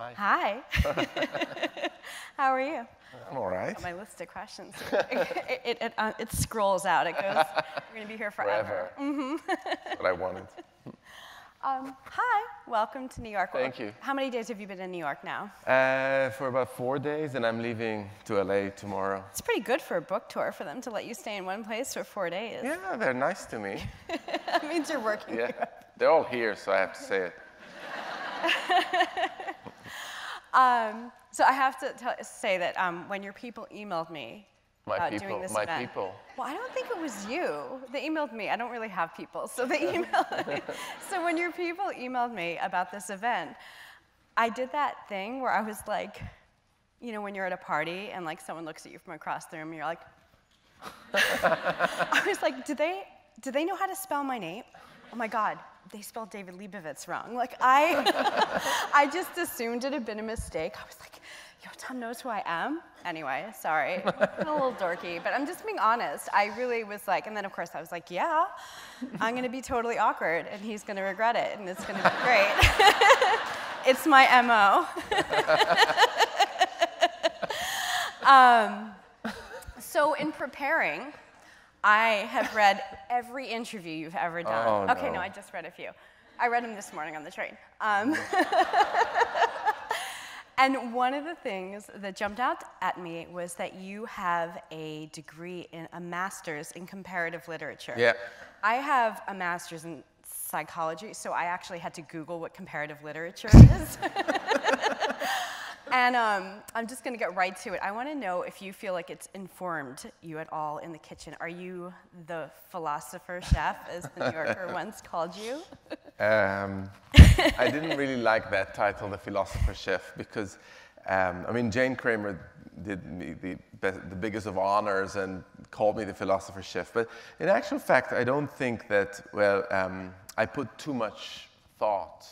Hi. Hi. How are you? I'm all right. My list of questions. It scrolls out. It goes, we're going to be here forever. That's what I wanted. Hi. Welcome to New York. Thank you. How many days have you been in New York now? For about 4 days, and I'm leaving to LA tomorrow. It's pretty good for a book tour for them to let you stay in one place for 4 days. Yeah, they're nice to me. That means you're working. Yeah, they're all here, so I have to say it. So I have to say that when your people emailed me doing this event, people. Well, I don't think it was you. They emailed me. I don't really have people, so they emailed me. So when your people emailed me about this event, I did that thing where I was like, you know, when you're at a party and like someone looks at you from across the room, and you're like, I was like, do they know how to spell my name? Oh my God, they spelled David Leibovitz wrong. Like I just assumed it had been a mistake. I was like, Yotam knows who I am? Anyway, sorry, I'm a little dorky, but I'm just being honest. I really was like, and then of course I was like, yeah, I'm gonna be totally awkward and he's gonna regret it and it's gonna be great. It's my MO. So in preparing, I have read every interview you've ever done. Oh, okay, no. I just read a few. I read them this morning on the train. And one of the things that jumped out at me was that you have a degree in a master's in comparative literature. Yeah. I have a master's in psychology, so I actually had to Google what comparative literature is. And I'm just going to get right to it. I want to know if you feel like it's informed you at all in the kitchen. Are you the philosopher chef, as the New Yorker once called you? I didn't really like that title, the philosopher chef, because, I mean, Jane Kramer did me the biggest of honors and called me the philosopher chef. But in actual fact, I don't think that, well, I put too much thought,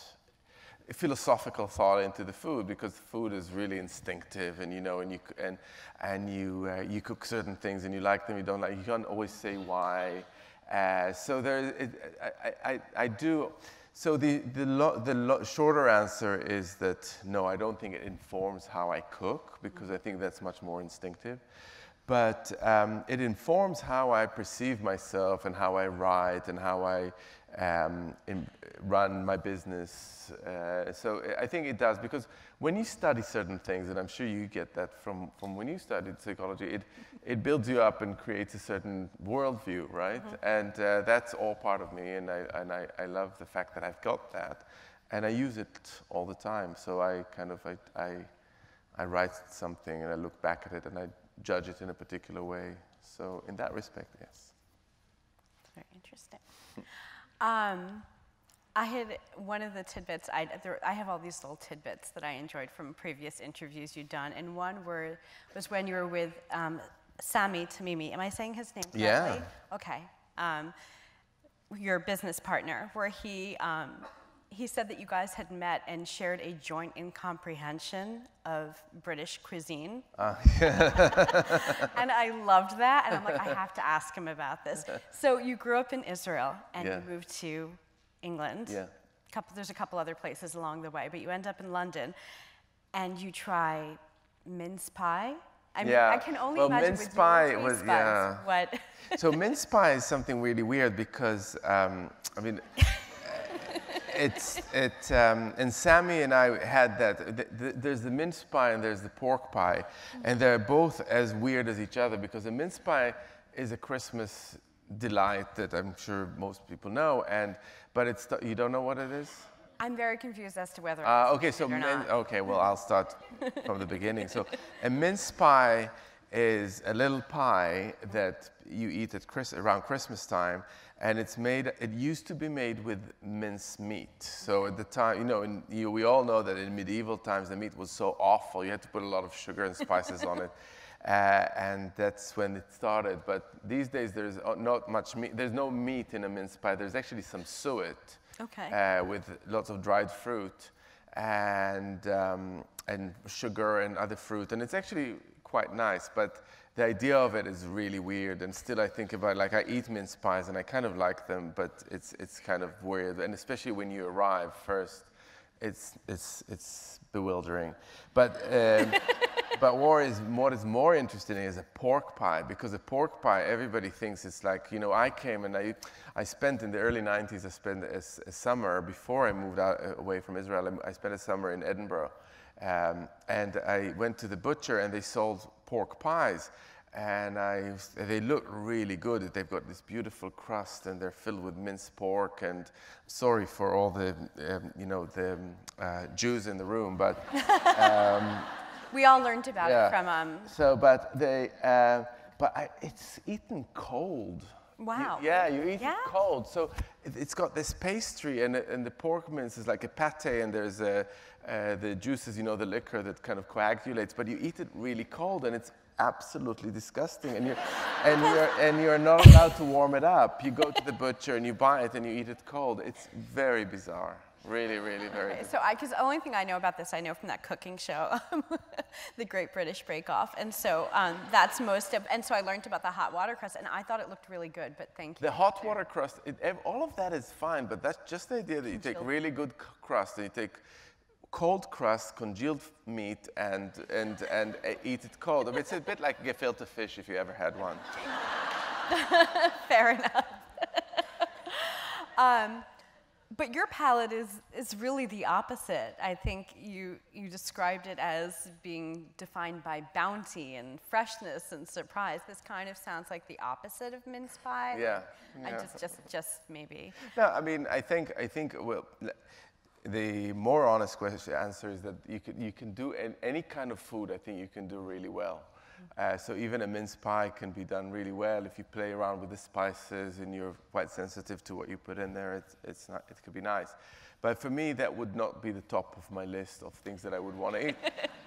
philosophical thought into the food, because food is really instinctive, and you know, and you cook certain things and you like them, you don't like. You can't always say why. So I do. So the shorter answer is that no, I don't think it informs how I cook, because I think that's much more instinctive. But it informs how I perceive myself and how I write and how I run my business. So I think it does, because when you study certain things, and I'm sure you get that from when you studied psychology, it builds you up and creates a certain worldview, right? Mm-hmm. And that's all part of me, and I love the fact that I've got that, and I use it all the time. So I write something and I look back at it and I judge it in a particular way. So in that respect, yes. Very interesting. I had one of the tidbits, I have all these little tidbits that I enjoyed from previous interviews you'd done, and one was when you were with Sami Tamimi. Am I saying his name correctly? Yeah. Okay. Your business partner, where he said that you guys had met and shared a joint incomprehension of British cuisine. And I loved that, and I'm like, I have to ask him about this. So you grew up in Israel, and you moved to England. Yeah. There's a couple other places along the way, but you end up in London, and you try mince pie. I mean, I can only imagine mince with pie your was, taste buds what. So mince pie is something really weird, because I mean, and Sammy and I had that. There's the mince pie and there's the pork pie, and they're both as weird as each other, because the mince pie is a Christmas delight that I'm sure most people know, but you don't know what it is? I'm very confused as to whether okay, so okay, well, I'll start from the beginning. So a mince pie is a little pie that you eat at around Christmas time, and it used to be made with mince meat. So at the time, you know, we all know that in medieval times the meat was so awful, you had to put a lot of sugar and spices on it. And that's when it started. But these days there's not much meat. There's no meat in a mince pie. There's actually some suet, with lots of dried fruit and sugar and other fruit, and it's actually quite nice. But the idea of it is really weird, and still I think about, like, I eat mince pies and I kind of like them, but it's kind of weird, and especially when you arrive first. it's bewildering. But what is more interesting is a pork pie, because a pork pie, everybody thinks it's like, you know, I came and I spent in the early 90s, I spent a summer before I moved away from Israel, I spent a summer in Edinburgh. And I went to the butcher and they sold pork pies. And they look really good. They've got this beautiful crust and they're filled with minced pork. And sorry for all the, Jews in the room, but we all learned about it from. So, it's eaten cold. Wow. You eat it cold. So it's got this pastry, and the pork mince is like a pate, and there's the juices, you know, the liquor that kind of coagulates. But you eat it really cold, and it's absolutely disgusting. And you're not allowed to warm it up. You go to the butcher and you buy it and you eat it cold. It's very bizarre. Really, really very bizarre. So because the only thing I know about this, I know from that cooking show, The Great British Bake Off. And so that's most of, and so I learned about the hot water crust, and I thought it looked really good, but thank you. The hot water crust, all of that is fine, but that's just the idea that you take really good crust and you take cold crust, congealed meat, and eat it cold. I mean, it's a bit like gefilte fish if you ever had one. Fair enough. But your palate is really the opposite. I think you described it as being defined by bounty and freshness and surprise. This kind of sounds like the opposite of mince pie. Yeah. I just maybe. No, I mean, I think well, the more honest answer is that you can do any kind of food. I think you can do really well. So even a mince pie can be done really well if you play around with the spices and you're quite sensitive to what you put in there. It could be nice. But for me, that would not be the top of my list of things that I would want to eat.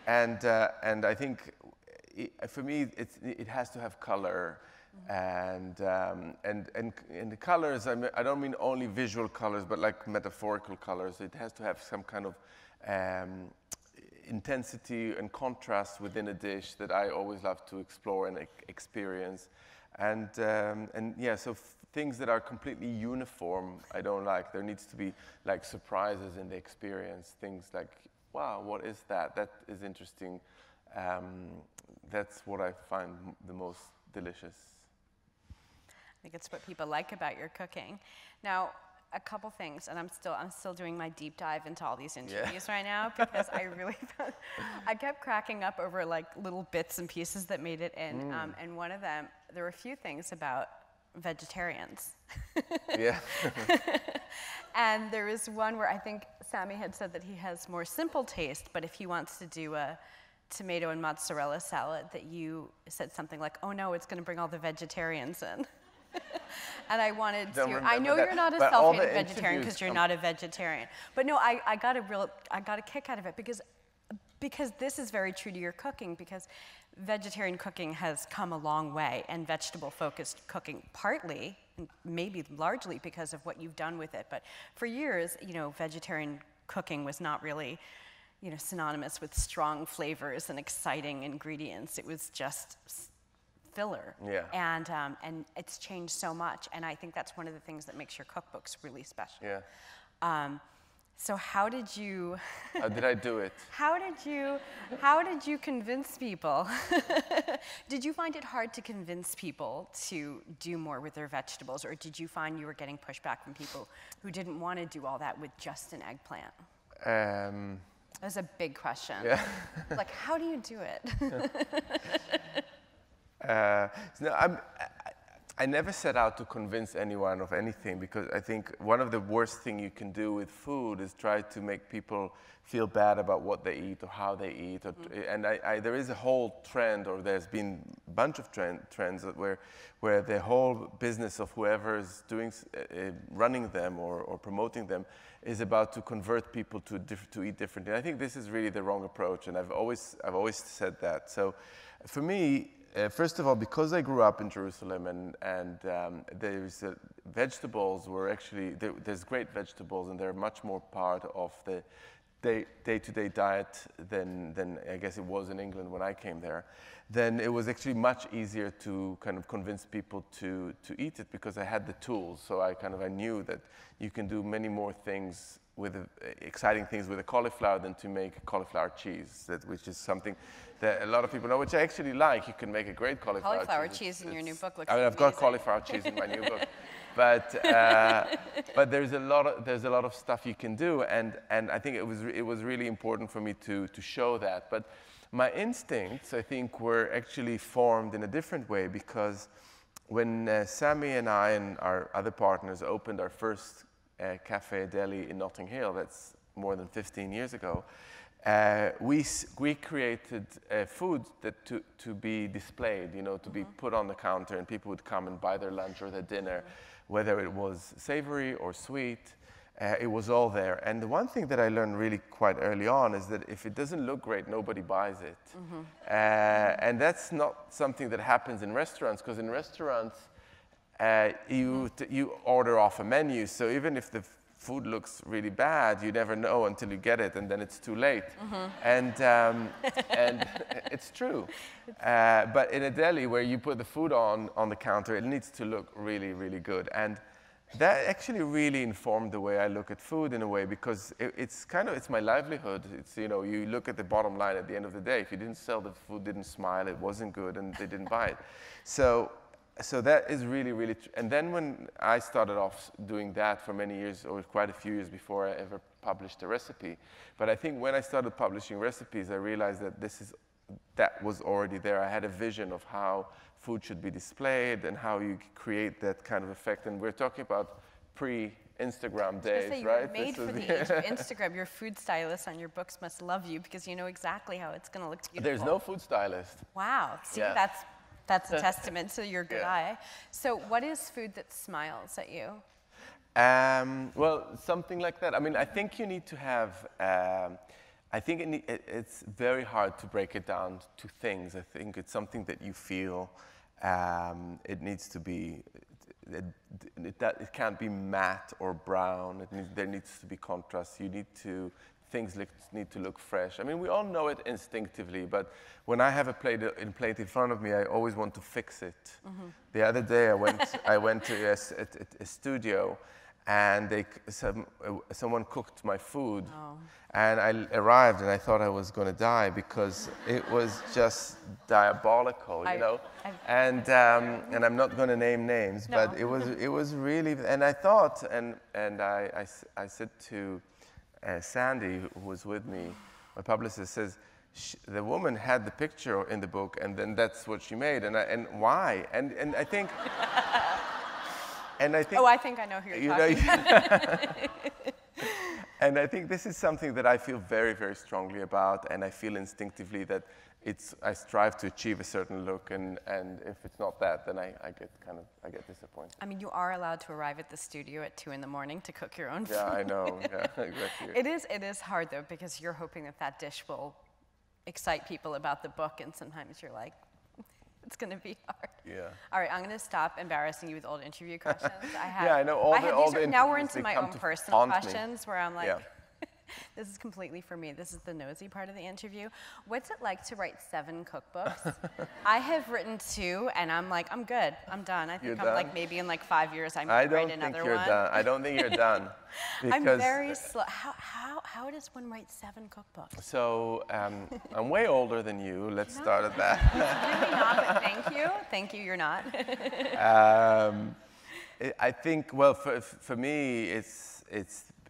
And I think for me, it has to have color. And the colors, I don't mean only visual colors, but like metaphorical colors. It has to have some kind of intensity and contrast within a dish that I always love to explore and experience. And so things that are completely uniform, I don't like. There needs to be like surprises in the experience. Things like, wow, what is that? That is interesting. That's what I find the most delicious. I think it's what people like about your cooking. Now, a couple things, and I'm still doing my deep dive into all these interviews right now, because I really found, I kept cracking up over like little bits and pieces that made it in, and one of them, there were a few things about vegetarians. Yeah. And there was one where I think Sammy had said that he has more simple taste, but if he wants to do a tomato and mozzarella salad, that you said something like, oh no, it's going to bring all the vegetarians in. And I wanted to, I know you're not a self-hating vegetarian because you're not a vegetarian. But no, I got a kick out of it because this is very true to your cooking, because vegetarian cooking has come a long way, and vegetable-focused cooking partly, and maybe largely because of what you've done with it. But for years, you know, vegetarian cooking was not really, you know, synonymous with strong flavors and exciting ingredients. It was just filler. Yeah. And it's changed so much, and I think that's one of the things that makes your cookbooks really special. Yeah. So how did you? How did I do it? How did you convince people? Did you find it hard to convince people to do more with their vegetables, or did you find you were getting pushback from people who didn't want to do all that with just an eggplant? That's a big question. Yeah. Like, how do you do it? No, I never set out to convince anyone of anything, because I think one of the worst things you can do with food is try to make people feel bad about what they eat or how they eat. And there is a whole trend, or there's been a bunch of trends where the whole business of whoever is running them or promoting them is about to convert people to eat differently. I think this is really the wrong approach, and I've always said that. So for me, first of all, because I grew up in Jerusalem, and there's vegetables were actually, there's great vegetables, and they're much more part of the day-to-day diet than I guess it was in England when I came there. Then it was actually much easier to kind of convince people to eat it, because I had the tools. So I knew that you can do many more things exciting things with the cauliflower than to make cauliflower cheese, which is something that a lot of people know, which I actually like. You can make a great cauliflower cheese in your new book looks I mean, I've got cauliflower cheese in my new book, but there's a lot of stuff you can do, and I think it was really important for me to show that. But my instincts, I think, were actually formed in a different way, because when Sammy and I and our other partners opened our first cafe deli in Notting Hill, that's more than 15 years ago, we created food that to be displayed, you know, to be put on the counter, and people would come and buy their lunch or their dinner, whether it was savory or sweet. It was all there. And the one thing that I learned really quite early on is that if it doesn't look great, nobody buys it. And that's not something that happens in restaurants, because in restaurants, you order off a menu. So even if the food looks really bad, you never know until you get it, and then it's too late. And it's true. But in a deli where you put the food on the counter, it needs to look really, really good. And that actually really informed the way I look at food in a way, because it's my livelihood. It's, you know, you look at the bottom line at the end of the day. If you didn't sell, the food didn't smile, it wasn't good, and they didn't buy it. So that is really, really true. And then when I started off doing that for many years, or quite a few years before I ever published a recipe, but I think when I started publishing recipes, I realized that that was already there. I had a vision of how food should be displayed and how you create that kind of effect. And we're talking about pre-Instagram days, right? You're made for the age of Instagram. Your food stylist on your books must love you, because you know exactly how it's going to look beautiful. There's no food stylist. Wow. See, that's a testament to your good eye. So what is food that smiles at you? Well, something like that. I mean, I think you need to have, I think it's very hard to break it down to things. I think it's something that you feel. It needs to be, it can't be matte or brown. There needs to be contrast. Things need to look fresh. I mean, we all know it instinctively, but when I have a plate in front of me, I always want to fix it. The other day, I went to a studio, and someone cooked my food, and I arrived, and I thought I was going to die, because it was just diabolical, you know. And I'm not going to name names, but it was really. And I thought, and I said to Sandy, who was with me, my publicist, says, the woman had the picture in the book, and then that's what she made, and why? And I think, oh, I think I know who you're talking about. And I think this is something that I feel very, very strongly about, and I feel instinctively that I strive to achieve a certain look, and if it's not that, then I get disappointed. I mean, you are allowed to arrive at the studio at 2 in the morning to cook your own food. Yeah, I know. Yeah, exactly. It is hard though, because you're hoping that dish will excite people about the book, and sometimes you're like, it's going to be hard. Yeah. All right, I'm going to stop embarrassing you with old interview questions. Yeah, I know all the now we're into my own personal questions, where I'm like, this is completely for me. This is the nosy part of the interview. What's it like to write 7 cookbooks? I have written 2, and I'm like, I'm good. I'm done. I think like maybe in like 5 years I might write another one. I don't think you're done. I'm very slow. How does one write 7 cookbooks? So I'm way older than you. Let's start at that. Really not, but thank you. Thank you, you're not. I think, well, for me,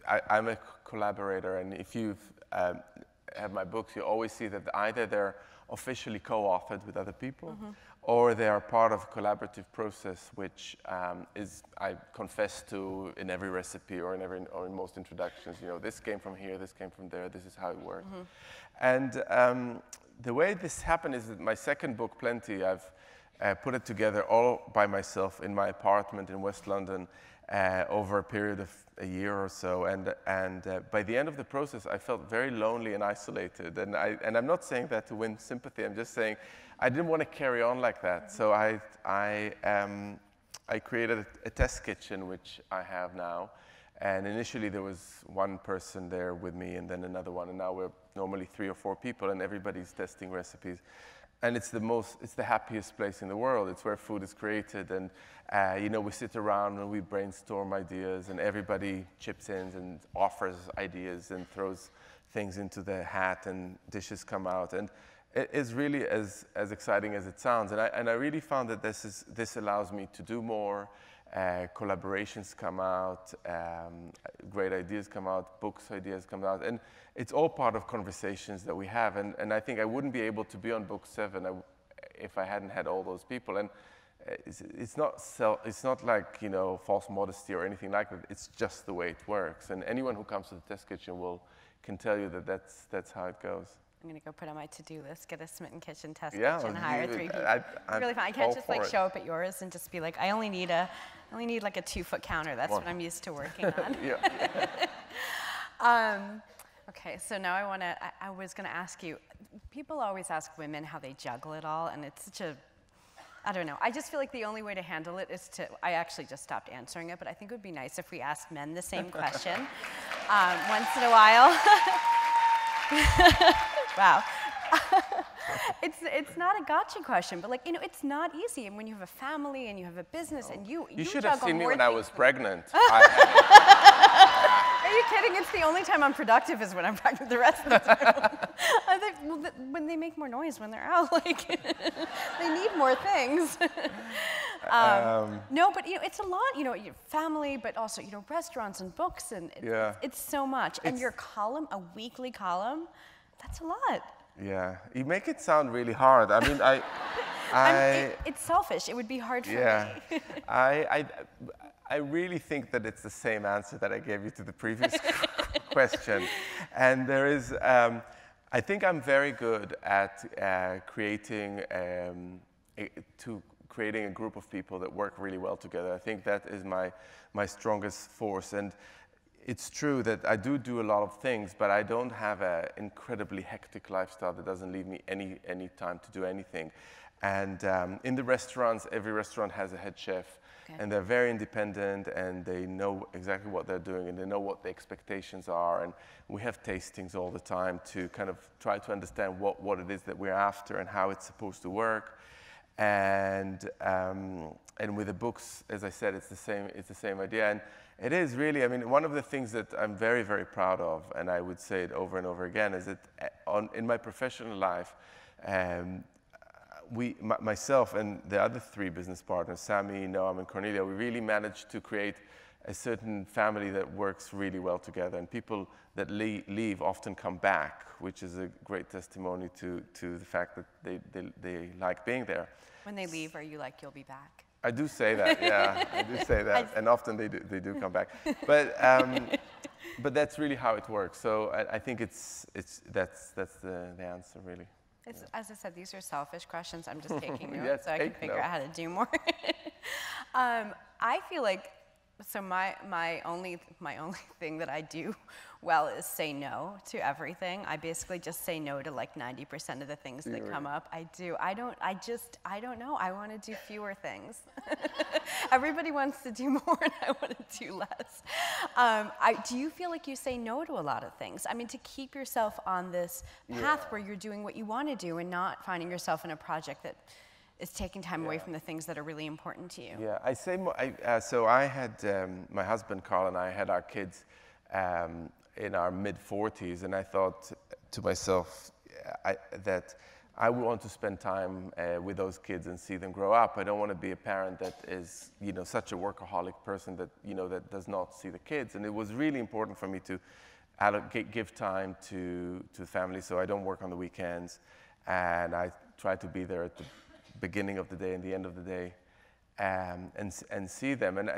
I'm a collaborator, and if you have my books, you always see that either they're officially co-authored with other people, or they are part of a collaborative process, which I confess to in every recipe or in most introductions. You know, this came from here, this came from there, this is how it worked. And the way this happened is that my second book, Plenty, I've put it together all by myself in my apartment in West London over a period of a year or so, and by the end of the process, I felt very lonely and isolated. And I'm not saying that to win sympathy. I'm just saying I didn't want to carry on like that. So I created a test kitchen, which I have now. And initially there was one person there with me, and then another one, and now we're normally 3 or 4 people, and everybody's testing recipes. and it's the happiest place in the world. It's where food is created, and you know, we sit around and we brainstorm ideas, and everybody chips in and offers ideas and throws things into the hat, and dishes come out, and it is really as exciting as it sounds. And I really found that this allows me to do more. Collaborations come out, great ideas come out, books ideas come out, and it's all part of conversations that we have. And I think I wouldn't be able to be on book 7 if I hadn't had all those people. And it's not like, you know, false modesty or anything like that. It's just the way it works. And anyone who comes to the test kitchen can tell you that that's how it goes. I'm gonna go put on my to-do list, get a Smitten Kitchen test Yeah, kitchen, hire 3 people. I'm really fun. I can't just like for it. show up at yours and just be like, I only need like a 2-foot counter. That's what I'm used to working on. Okay, so now I was gonna ask you, people always ask women how they juggle it all, and it's such a, I don't know. I just feel like the only way to handle it is I actually just stopped answering it, but I think it would be nice if we asked men the same question once in a while. Wow. It's not a gotcha question, but like, you know, it's not easy. And when you have a family and you have a business and you should have seen me when I was pregnant. Are you kidding? It's the only time I'm productive is when I'm pregnant. The rest of the time, when they make more noise when they're out, like they need more things. No, but you know, it's a lot. You know, your family, but also you know, restaurants and books, and it's so much. And your column, a weekly column, that's a lot. Yeah, you make it sound really hard. I mean, it's selfish. It would be hard for me. I really think that it's the same answer that I gave you to the previous question. And there is, I think I'm very good at creating a group of people that work really well together. I think that is my strongest force. And it's true that I do a lot of things, but I don't have an incredibly hectic lifestyle that doesn't leave me any time to do anything. And in the restaurants, every restaurant has a head chef, and they're very independent, and they know exactly what they're doing, and they know what the expectations are. And we have tastings all the time to kind of try to understand what it is that we're after and how it's supposed to work. And with the books, as I said, it's the same idea. And it is really, I mean, one of the things that I'm very, very proud of, and I would say it over and over again, is that in my professional life, myself and the other 3 business partners, Sammy, Noam, and Cornelia, we really managed to create a certain family that works really well together. And people that leave often come back, which is a great testimony to the fact that they like being there. When they leave, are you like, you'll be back? I do say that, yeah, I do say that, and often they do come back. But that's really how it works. So I think that's the answer, really. As I said, these are selfish questions. I'm just taking notes so I can figure out how to do more. I feel like, so my only thing that I do well is say no to everything. I basically just say no to like 90% of the things that come up. I don't know. I want to do fewer things. Everybody wants to do more, and I want to do less. Do you feel like you say no to a lot of things? I mean, to keep yourself on this path where you're doing what you want to do and not finding yourself in a project that is taking time away from the things that are really important to you. Yeah, I say more. So I had my husband Carl and I had our kids in our mid-40s, and I thought to myself that I would want to spend time with those kids and see them grow up. I don't want to be a parent that is, you know, such a workaholic person that, you know, that does not see the kids. And it was really important for me to give time to the family, so I don't work on the weekends, and I try to be there at the beginning of the day and the end of the day, and see them. And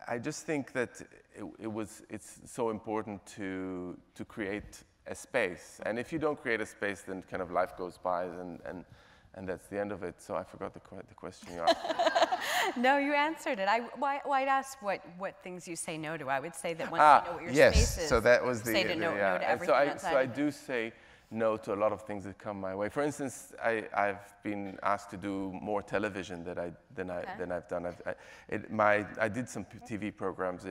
I just think that it's so important to create a space. And if you don't create a space, then kind of life goes by, and that's the end of it. So I forgot the question you asked. No, you answered it. I'd ask what things you say no to. I would say that once you know what your space is, so that was the say no to everything outside. So I do say no to a lot of things that come my way. For instance, I've been asked to do more television than I've done. I did some TV programs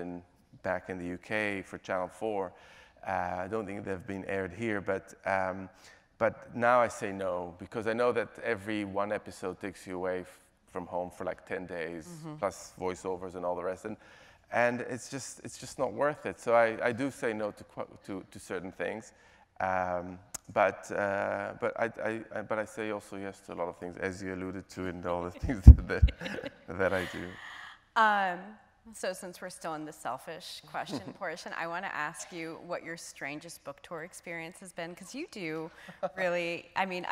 back in the UK for Channel 4. I don't think they've been aired here, but but now I say no, because I know that every one episode takes you away from home for like 10 days, plus voiceovers and all the rest. And it's just not worth it. So I do say no to certain things. But I say also yes to a lot of things, as you alluded to, in all the things that I do. So since we're still in the selfish question portion, I want to ask you what your strangest book tour experience has been, because you do really, I mean,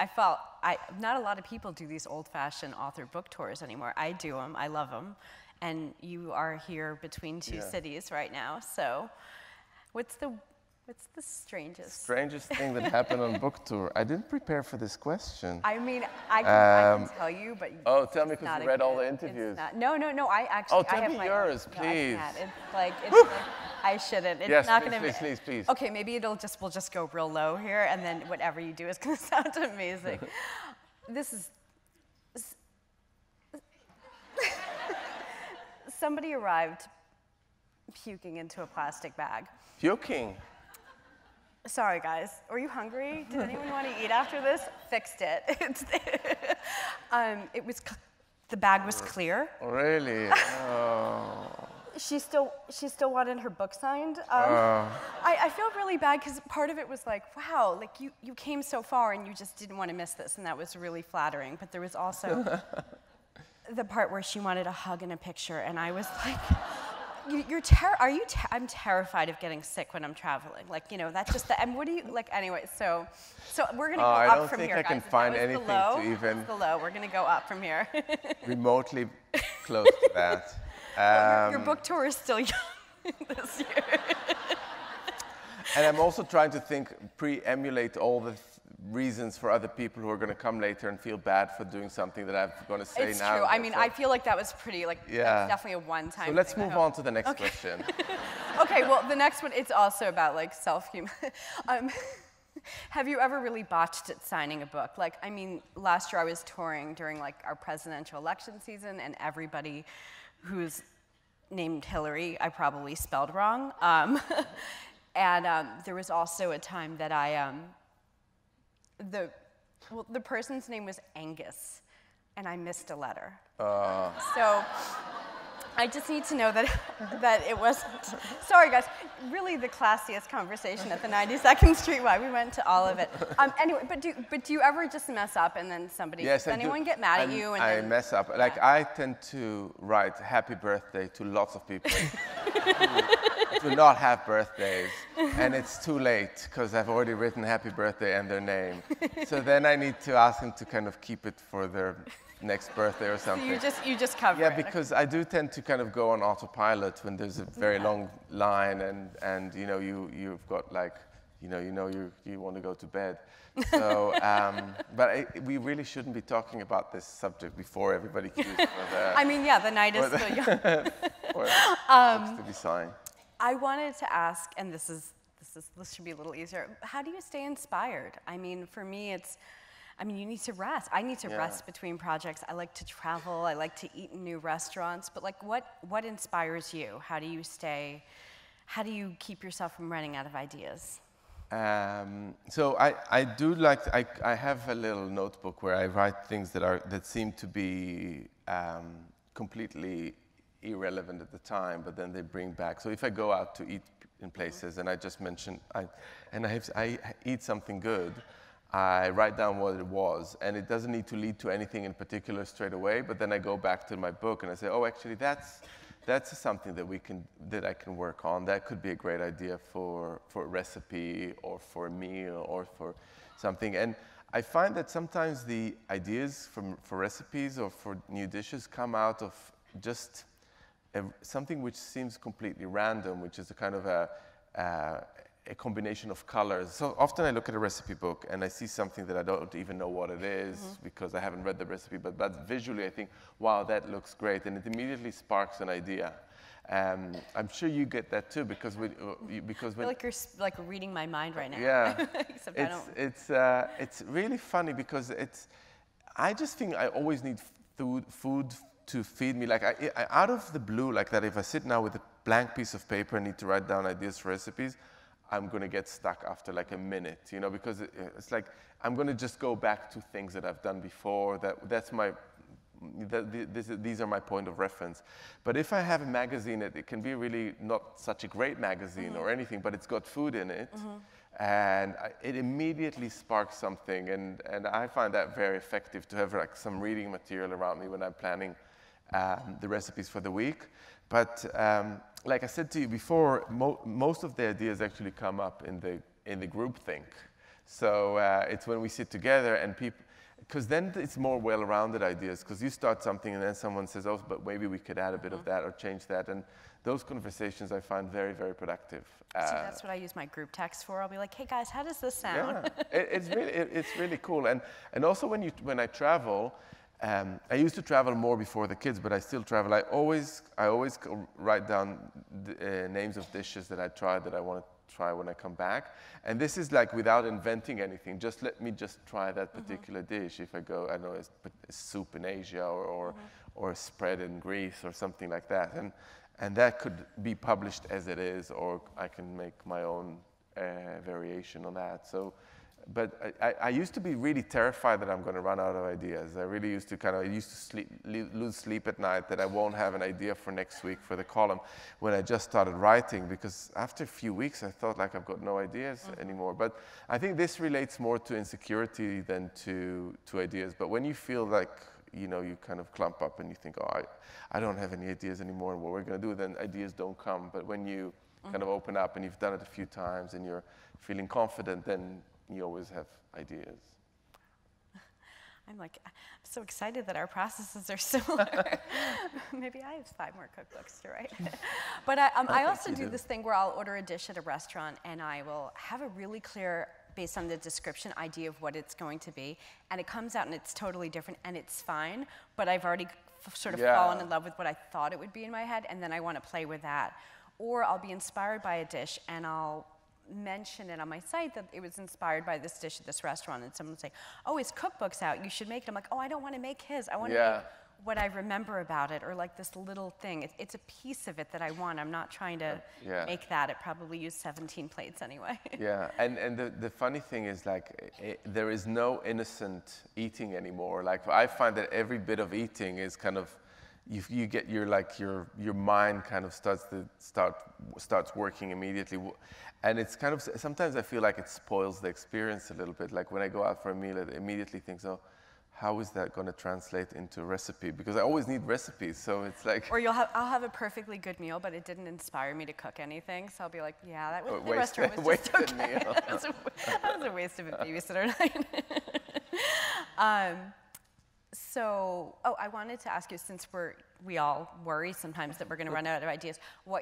not a lot of people do these old-fashioned author book tours anymore. I do them, I love them, and you are here between two cities right now, so what's the strangest thing that happened on book tour? I didn't prepare for this question. I mean, I can tell you, but oh, tell me, because you read all the interviews. No. I actually. Tell me yours, please. No, it's like I shouldn't. It's yes, not please, gonna. Please. Okay, maybe we'll just go real low here, and then whatever you do is gonna sound amazing. This is. Somebody arrived puking into a plastic bag. Puking? Sorry, guys. Were you hungry? Did anyone want to eat after this? Fixed it. The bag was clear. Really? Oh. She still wanted her book signed. I feel really bad because part of it was like, wow, like you came so far and you just didn't want to miss this, and that was really flattering. But there was also the part where she wanted a hug and a picture, and I was like, I'm terrified of getting sick when I'm traveling. Like, you know, that's just and what do you, like, anyway, so we're going to go up from here, guys. I don't think I can find anything to even. That's the low. We're going to go up from here. Remotely close to that. Well, your book tour is still young this year. And I'm also trying to emulate all the reasons for other people who are going to come later and feel bad for doing something that I'm going to say now. It's true. I mean, I feel like that was pretty, that's definitely a one-time thing. So let's move on to the next question. Okay, well, the next one, it's also about, like, self-humor. Have you ever really botched at signing a book? Like, I mean, last year I was touring during, like, our presidential election season, and everybody who's named Hillary, I probably spelled wrong. And there was also a time that the person's name was Angus, and I missed a letter. So I just need to know that it wasn't. Sorry, guys. Really, the classiest conversation at the 92nd Street Y. We went to all of it. Anyway, but do you ever just mess up and then somebody? Yes, does anyone get mad at you? And I mess up. Like, I tend to write happy birthday to lots of people who do not have birthdays, and it's too late because I've already written happy birthday and their name. So then I need to ask them to kind of keep it for their next birthday or something. So you just cover it. Yeah, because I do tend to kind of go on autopilot when there's a very long line and you know you've got, like, you want to go to bed. So we really shouldn't be talking about this subject before everybody queues for the. I mean, yeah, the night is still young. To be signed. I wanted to ask, and this should be a little easier. How do you stay inspired? I mean, for me, you need to rest. I need to rest between projects. I like to travel. I like to eat in new restaurants. But, like, what inspires you? How do you keep yourself from running out of ideas? So I do like I have a little notebook where I write things that seem to be completely irrelevant at the time, but then they bring back. So if I go out to eat in places, and I just mentioned I eat something good, I write down what it was, and it doesn't need to lead to anything in particular straight away. But then I go back to my book and I say, oh, actually, that's something that I can work on. That could be a great idea for a recipe or for a meal or for something. And I find that sometimes the ideas for recipes or for new dishes come out of just something which seems completely random, which is a kind of a combination of colors. So often I look at a recipe book and I see something that I don't even know what it is because I haven't read the recipe, but visually I think, wow, that looks great, and it immediately sparks an idea. I'm sure you get that too, because I feel like you're like reading my mind right now. Yeah, it's really funny because I just think I always need food to feed me. Like out of the blue, like that, if I sit now with a blank piece of paper and need to write down ideas for recipes, I'm going to get stuck after like a minute, you know, because it's like I'm going to just go back to things that I've done before. These are my point of reference. But if I have a magazine, it can be really not such a great magazine or anything, but it's got food in it, and it immediately sparks something, and I find that very effective to have like some reading material around me when I'm planning the recipes for the week. But like I said to you before, most of the ideas actually come up in the group think. So it's when we sit together and people, because then it's more well-rounded ideas, because you start something and then someone says, oh, but maybe we could add a bit of that or change that. And those conversations I find very, very productive. So that's what I use my group text for. I'll be like, hey guys, how does this sound? Yeah, it's really cool. And also when I travel, I used to travel more before the kids, but I still travel. I always write down the, names of dishes that I want to try when I come back. And this is like without inventing anything. Just let me just try that particular dish. If I go, I don't know, a soup in Asia or a spread in Greece or something like that. And that could be published as it is, or I can make my own variation on that. So. But I used to be really terrified that I'm going to run out of ideas. I really used to lose sleep at night that I won't have an idea for next week for the column when I just started writing, because after a few weeks I thought like I've got no ideas anymore. But I think this relates more to insecurity than to ideas. But when you feel like, you know, you kind of clump up and you think, oh, I don't have any ideas anymore and what we're going to do, then ideas don't come. But when you kind of open up and you've done it a few times and you're feeling confident, then you always have ideas. I'm so excited that our processes are similar. Maybe I have 5 more cookbooks to write. But I also do this thing where I'll order a dish at a restaurant and I will have a really clear, based on the description, idea of what it's going to be. And it comes out and it's totally different and it's fine, but I've already sort of fallen in love with what I thought it would be in my head, and then I want to play with that. Or I'll be inspired by a dish and I'll mention it on my site that it was inspired by this dish at this restaurant, and someone would say, oh, his cookbook's out, you should make it. I'm like, oh, I don't want to make his. I want to make what I remember about it, or like this little thing. It's a piece of it that I want. I'm not trying to make that. It probably used 17 plates anyway. Yeah, and the funny thing is, like, there is no innocent eating anymore. Like, I find that every bit of eating is kind of, you get your mind kind of starts working immediately. And it's kind of, sometimes I feel like it spoils the experience a little bit. Like when I go out for a meal, it immediately thinks, oh, how is that going to translate into a recipe? Because I always need recipes, so it's like... Or I'll have a perfectly good meal, but it didn't inspire me to cook anything. So I'll be like, yeah, that was, the restaurant was just okay. Meal. that was a waste of a babysitter night. So, I wanted to ask you, since we all worry sometimes that we're going to run out of ideas, do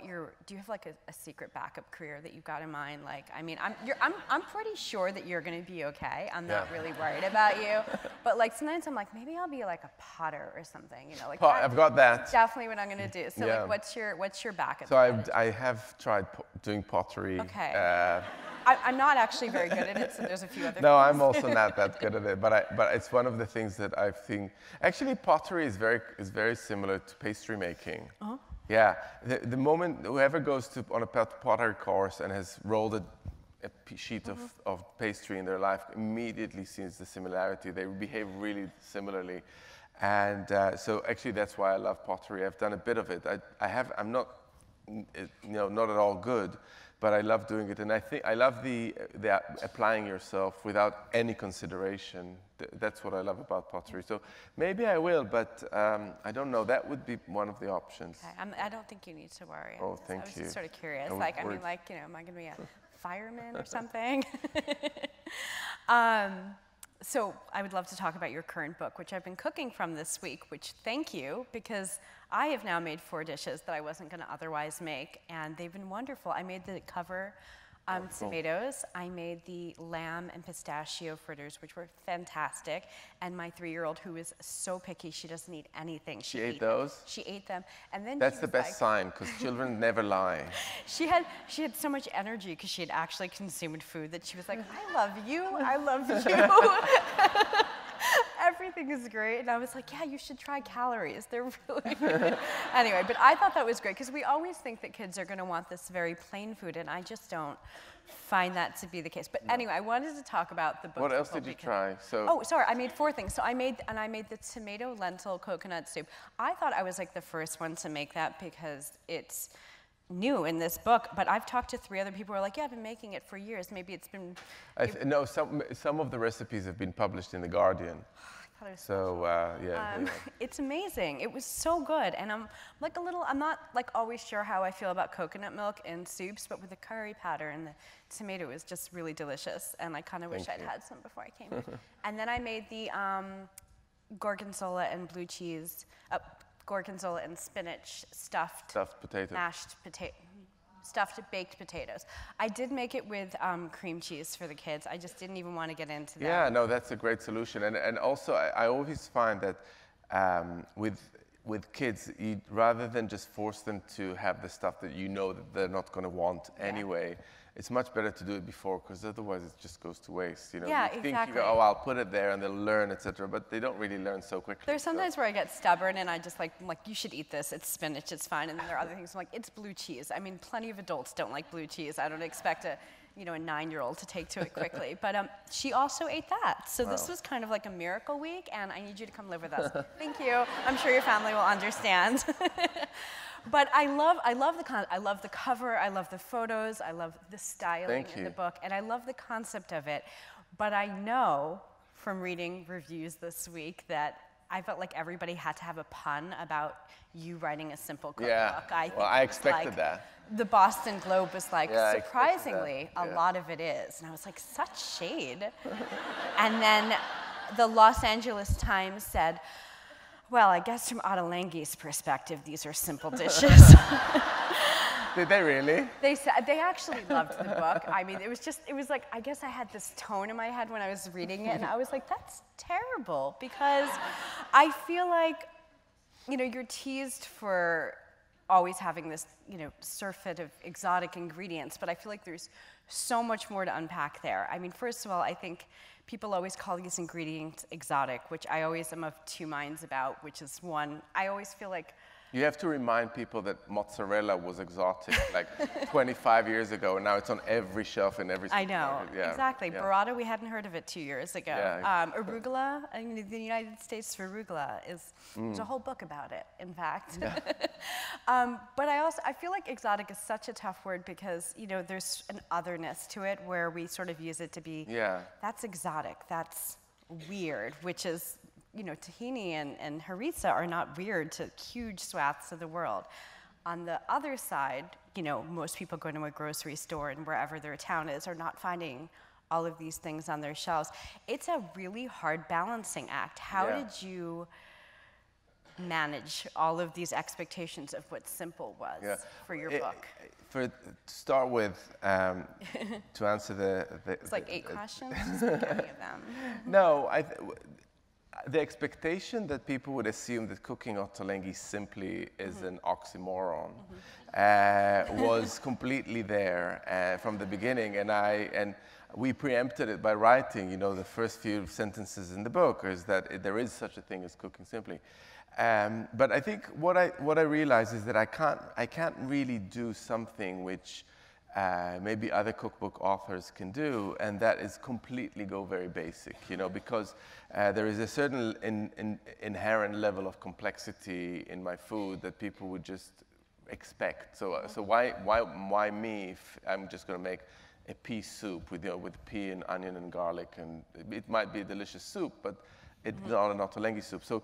you have like a secret backup career that you've got in mind? Like, I mean, I'm pretty sure that you're going to be okay. I'm not really worried about you, but like sometimes I'm like, maybe I'll be like a potter or something, you know? Like I've got that. Definitely what I'm going to do. So, like, what's your backup? So I have tried doing pottery. Okay. I'm not actually very good at it, so there's a few other things. No, I'm also not that good at it, but it's one of the things that I think. Actually, pottery is very similar to pastry making. Yeah, the moment whoever goes on a pottery course and has rolled a sheet of pastry in their life immediately sees the similarity. They behave really similarly, and so actually that's why I love pottery. I've done a bit of it. I'm not, not at all good. But I love doing it, and I think I love the applying yourself without any consideration. That's what I love about pottery. So maybe I will, but I don't know. That would be one of the options. Okay. I don't think you need to worry. Oh, thank you. I was just sort of curious. Am I going to be a fireman or something? So I would love to talk about your current book, which I've been cooking from this week, which thank you, because I have now made 4 dishes that I wasn't going to otherwise make, and they've been wonderful. I made the cover tomatoes. I made the lamb and pistachio fritters, which were fantastic. And my 3-year-old, who is so picky, she doesn't eat anything. She ate those? She ate them. And then that's the best sign, because children never lie. She had so much energy because she had actually consumed food that she was like, I love you, I love you. everything is great. And I was like, yeah, you should try calories. They're really good. Anyway, but I thought that was great because we always think that kids are going to want this very plain food, and I just don't find that to be the case. But anyway, I wanted to talk about the book. What else did you try? Oh, sorry, I made 4 things. So I made the tomato lentil coconut soup. I thought I was like the first one to make that because it's new in this book, but I've talked to 3 other people who are like, yeah, I've been making it for years. Maybe it's been... No, some of the recipes have been published in The Guardian. thought it was So, yeah. It's amazing. It was so good. And I'm like I'm not like always sure how I feel about coconut milk in soups, but with the curry powder and the tomato, it was just really delicious. And I kind of wish I'd had some before I came. And then I made the gorgonzola and blue cheese, gorgonzola and spinach stuffed potatoes. Mashed potato. Stuffed baked potatoes. I did make it with cream cheese for the kids. I just didn't even want to get into that. Yeah, no, that's a great solution. And also, I always find that with kids, rather than just force them to have the stuff that you know that they're not going to want anyway, it's much better to do it before, because otherwise it just goes to waste. You know, yeah, you think, oh, I'll put it there and they'll learn, etc. But they don't really learn so quickly. There's sometimes where I get stubborn and I just like, you should eat this. It's spinach, it's fine. And then there are other things I'm like, it's blue cheese. I mean, plenty of adults don't like blue cheese. I don't expect a 9-year-old to take to it quickly. But she also ate that. So this was kind of like a miracle week, and I need you to come live with us. Thank you. I'm sure your family will understand. But I love the cover, I love the photos, I love the styling in the book, and I love the concept of it. But I know from reading reviews this week that I felt like everybody had to have a pun about you writing a simple cookbook. Yeah, I expected that. The Boston Globe was like, surprisingly, a lot of it is. And I was like, such shade. And then the Los Angeles Times said, well, I guess from Ottolenghi's perspective, these are simple dishes. Did they really? They actually loved the book. I mean, it was like, I guess I had this tone in my head when I was reading it, and I was like, that's terrible, because I feel like, you're teased for always having this, surfeit of exotic ingredients, but I feel like there's so much more to unpack there. I mean, first of all, I think people always call these ingredients exotic, which I always am of 2 minds about, which is one, I always feel like... You have to remind people that mozzarella was exotic like 25 years ago, and now it's on every shelf in every supermarket. I know, exactly. Yeah. Burrata, we hadn't heard of it 2 years ago. Yeah. Arugula, the United States for arugula, there's a whole book about it, in fact. Yeah. But I feel like exotic is such a tough word because, there's an otherness to it where we sort of use it to be, that's exotic, that's weird, which is, tahini and harissa are not weird to huge swaths of the world. On the other side, most people go to a grocery store and wherever their town is are not finding all of these things on their shelves. It's a really hard balancing act. How did you manage all of these expectations of what simple was for your book? To start with, to answer the it's like 8 questions, just pick any of them. No, the expectation that people would assume that cooking Ottolenghi simply is an oxymoron was completely there from the beginning, and we preempted it by writing. The first few sentences in the book is that there is such a thing as cooking simply. But I think what I realize is that I can't really do something which maybe other cookbook authors can do, and that is completely go very basic, because there is a certain inherent level of complexity in my food that people would just expect. So why me if I'm just going to make a pea soup with pea and onion and garlic, and it might be a delicious soup, but it's not an Ottolenghi soup. So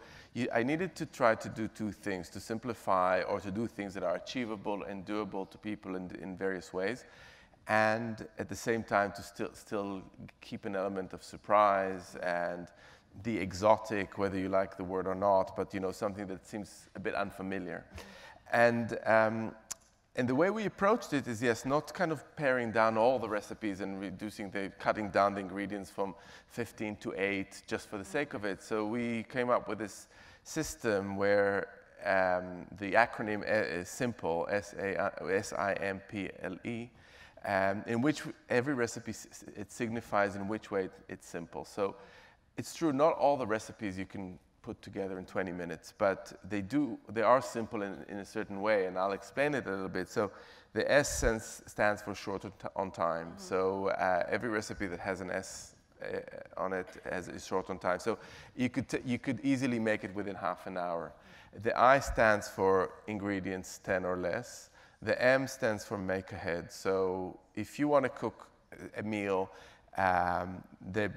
I needed to try to do 2 things, to simplify or to do things that are achievable and doable to people in various ways, and at the same time to still keep an element of surprise and the exotic, whether you like the word or not, but something that seems a bit unfamiliar. And the way we approached it is, not kind of paring down all the recipes and cutting down the ingredients from 15 to 8 just for the sake of it. So we came up with this system where the acronym is SIMPLE, S-I-M-P-L-E, in which every recipe, it signifies in which way it's simple. So it's true, not all the recipes you can put together in 20 minutes, but they are simple in a certain way, and I'll explain it a little bit. So the S stands for short on time. So every recipe that has an S on it is short on time. So you could easily make it within half an hour. The I stands for ingredients 10 or less. The M stands for make ahead. So if you want to cook a meal,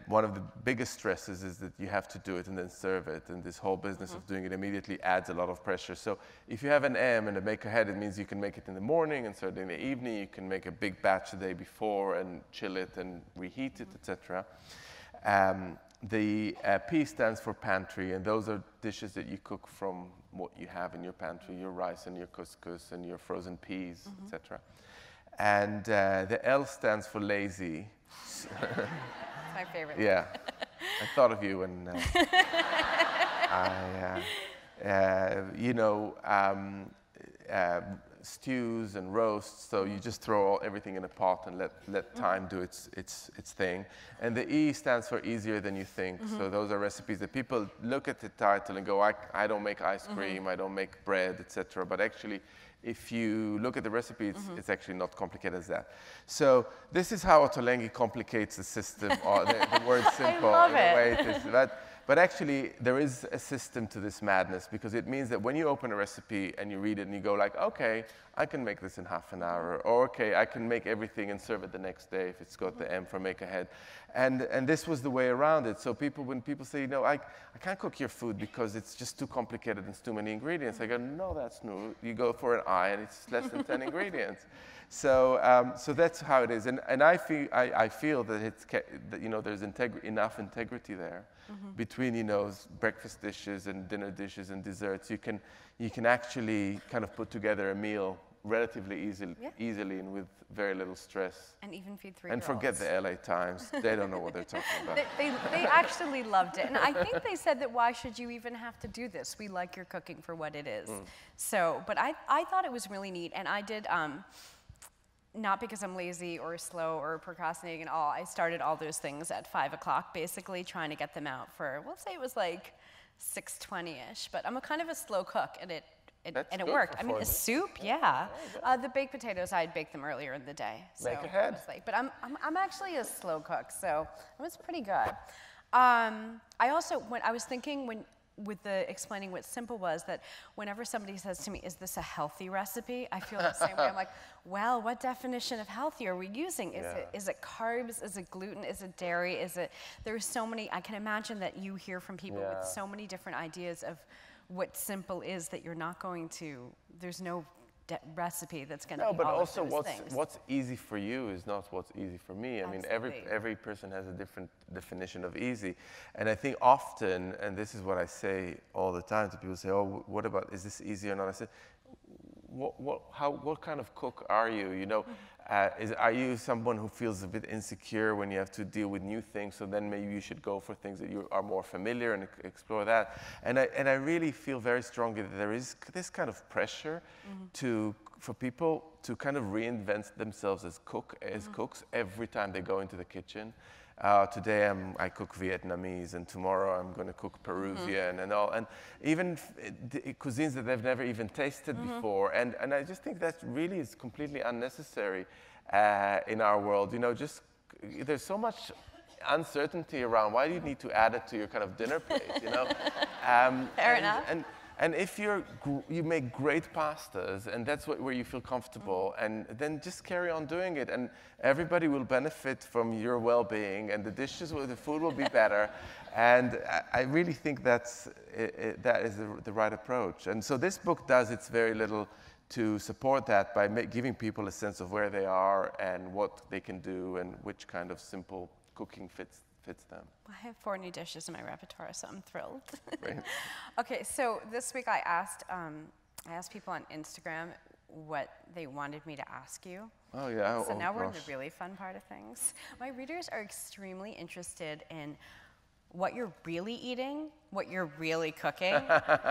one of the biggest stresses is that you have to do it and then serve it, and this whole business of doing it immediately adds a lot of pressure. So if you have an M and a make ahead, it means you can make it in the morning and serve it in the evening. You can make a big batch the day before and chill it and reheat it, etc. The P stands for pantry, and those are dishes that you cook from what you have in your pantry, your rice and your couscous and your frozen peas, etc. And the L stands for lazy. It's my favorite. Yeah, I thought of you when stews and roasts. So you just throw everything in a pot and let time do its thing. And the E stands for easier than you think. So those are recipes that people look at the title and go, I don't make ice cream, I don't make bread, etc. But actually, if you look at the recipe, it's actually not complicated as that. So this is how Ottolenghi complicates the system, or the word simple. I love in a way it is. But actually, there is a system to this madness, because it means that when you open a recipe and you read it and you go like, okay, I can make this in half an hour, or okay, I can make everything and serve it the next day if it's got the M for make ahead. And this was the way around it. So when people say, no, I can't cook your food because it's just too complicated and it's too many ingredients, I go, no, that's no. You go for an I and it's less than 10 ingredients. So that's how it is. And I feel that there's enough integrity there between breakfast dishes and dinner dishes and desserts. You can actually kind of put together a meal relatively easily and with very little stress. And even feed 3-year-olds. And forget the LA Times. They don't know what they're talking about. They actually loved it. And I think they said that, why should you even have to do this? We like your cooking for what it is. So, but I thought it was really neat. And I did, not because I'm lazy or slow or procrastinating at all. I started all those things at 5 o'clock, basically trying to get them out for, let's say it was like 6:20-ish. But I'm a kind of a slow cook, and it worked. I mean, a soup, yeah. The baked potatoes, I had baked them earlier in the day. So make ahead. But I'm actually a slow cook, so it was pretty good. I also, when I was thinking with the explaining what simple was, that whenever somebody says to me, is this a healthy recipe? I feel the same way. I'm like, well, what definition of healthy are we using? Is it carbs? Is it gluten? Is it dairy? There's so many, I can imagine that you hear from people with so many different ideas of what simple is, that you're not going to, there's no recipe that's going to be but all also of those things. what's easy for you is not what's easy for me. I mean, Absolutely. every person has a different definition of easy. And I think often, and this is what I say all the time to people, say, oh, what about, is this easy or not? I say, what kind of cook are you? Are you someone who feels a bit insecure when you have to deal with new things? So then maybe you should go for things that you are more familiar and explore that. And I really feel very strongly that there is this kind of pressure for people to kind of reinvent themselves as cooks every time they go into the kitchen. Today I cook Vietnamese, and tomorrow I'm going to cook Peruvian and all, and even cuisines that they've never even tasted before. And I just think that really is completely unnecessary in our world. There's so much uncertainty around. Why do you need to add it to your kind of dinner plate? Fair enough. And if you make great pastas, and that's where you feel comfortable, and then just carry on doing it, and everybody will benefit from your well-being, and the food will be better. And I really think that is the right approach. And so this book does its very little to support that by giving people a sense of where they are and what they can do and which kind of simple cooking fits them. I have 4 new dishes in my repertoire, so I'm thrilled. Right. Okay, so this week I asked people on Instagram what they wanted me to ask you. Oh yeah. So now we're in the really fun part of things. My readers are extremely interested in what you're really eating, what you're really cooking,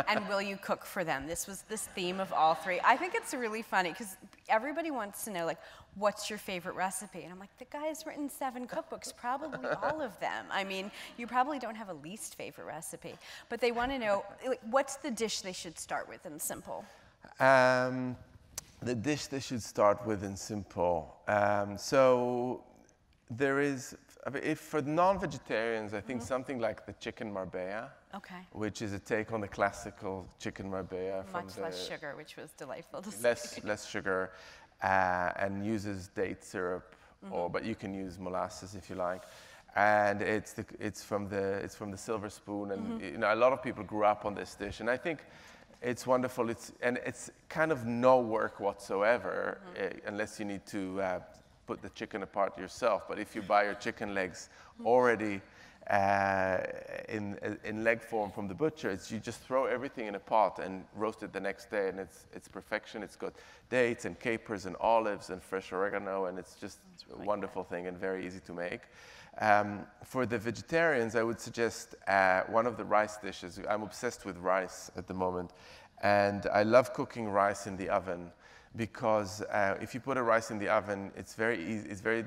and will you cook for them? This was this theme of all three. I think it's really funny because everybody wants to know, like, what's your favorite recipe? And I'm like, the guy's written 7 cookbooks, probably all of them. I mean, you probably don't have a least favorite recipe, but they want to know, like, what's the dish they should start with in Simple? The dish they should start with in Simple. So there is, I mean, if for non-vegetarians, I think something like the chicken marbella, which is a take on the classical chicken marbella. Much less sugar, which was delightful to see. Less sugar, and uses date syrup, but you can use molasses if you like. And it's from the silver spoon, and you know, a lot of people grew up on this dish, and I think it's wonderful. It's kind of no work whatsoever, unless you need to put the chicken apart yourself. But if you buy your chicken legs already in leg form from the butcher, you just throw everything in a pot and roast it the next day, and it's perfection. It's got dates and capers and olives and fresh oregano, and it's just a wonderful thing and very easy to make. For the vegetarians, I would suggest one of the rice dishes. I'm obsessed with rice at the moment, and I love cooking rice in the oven because if you put a rice in the oven, it's very easy, it's very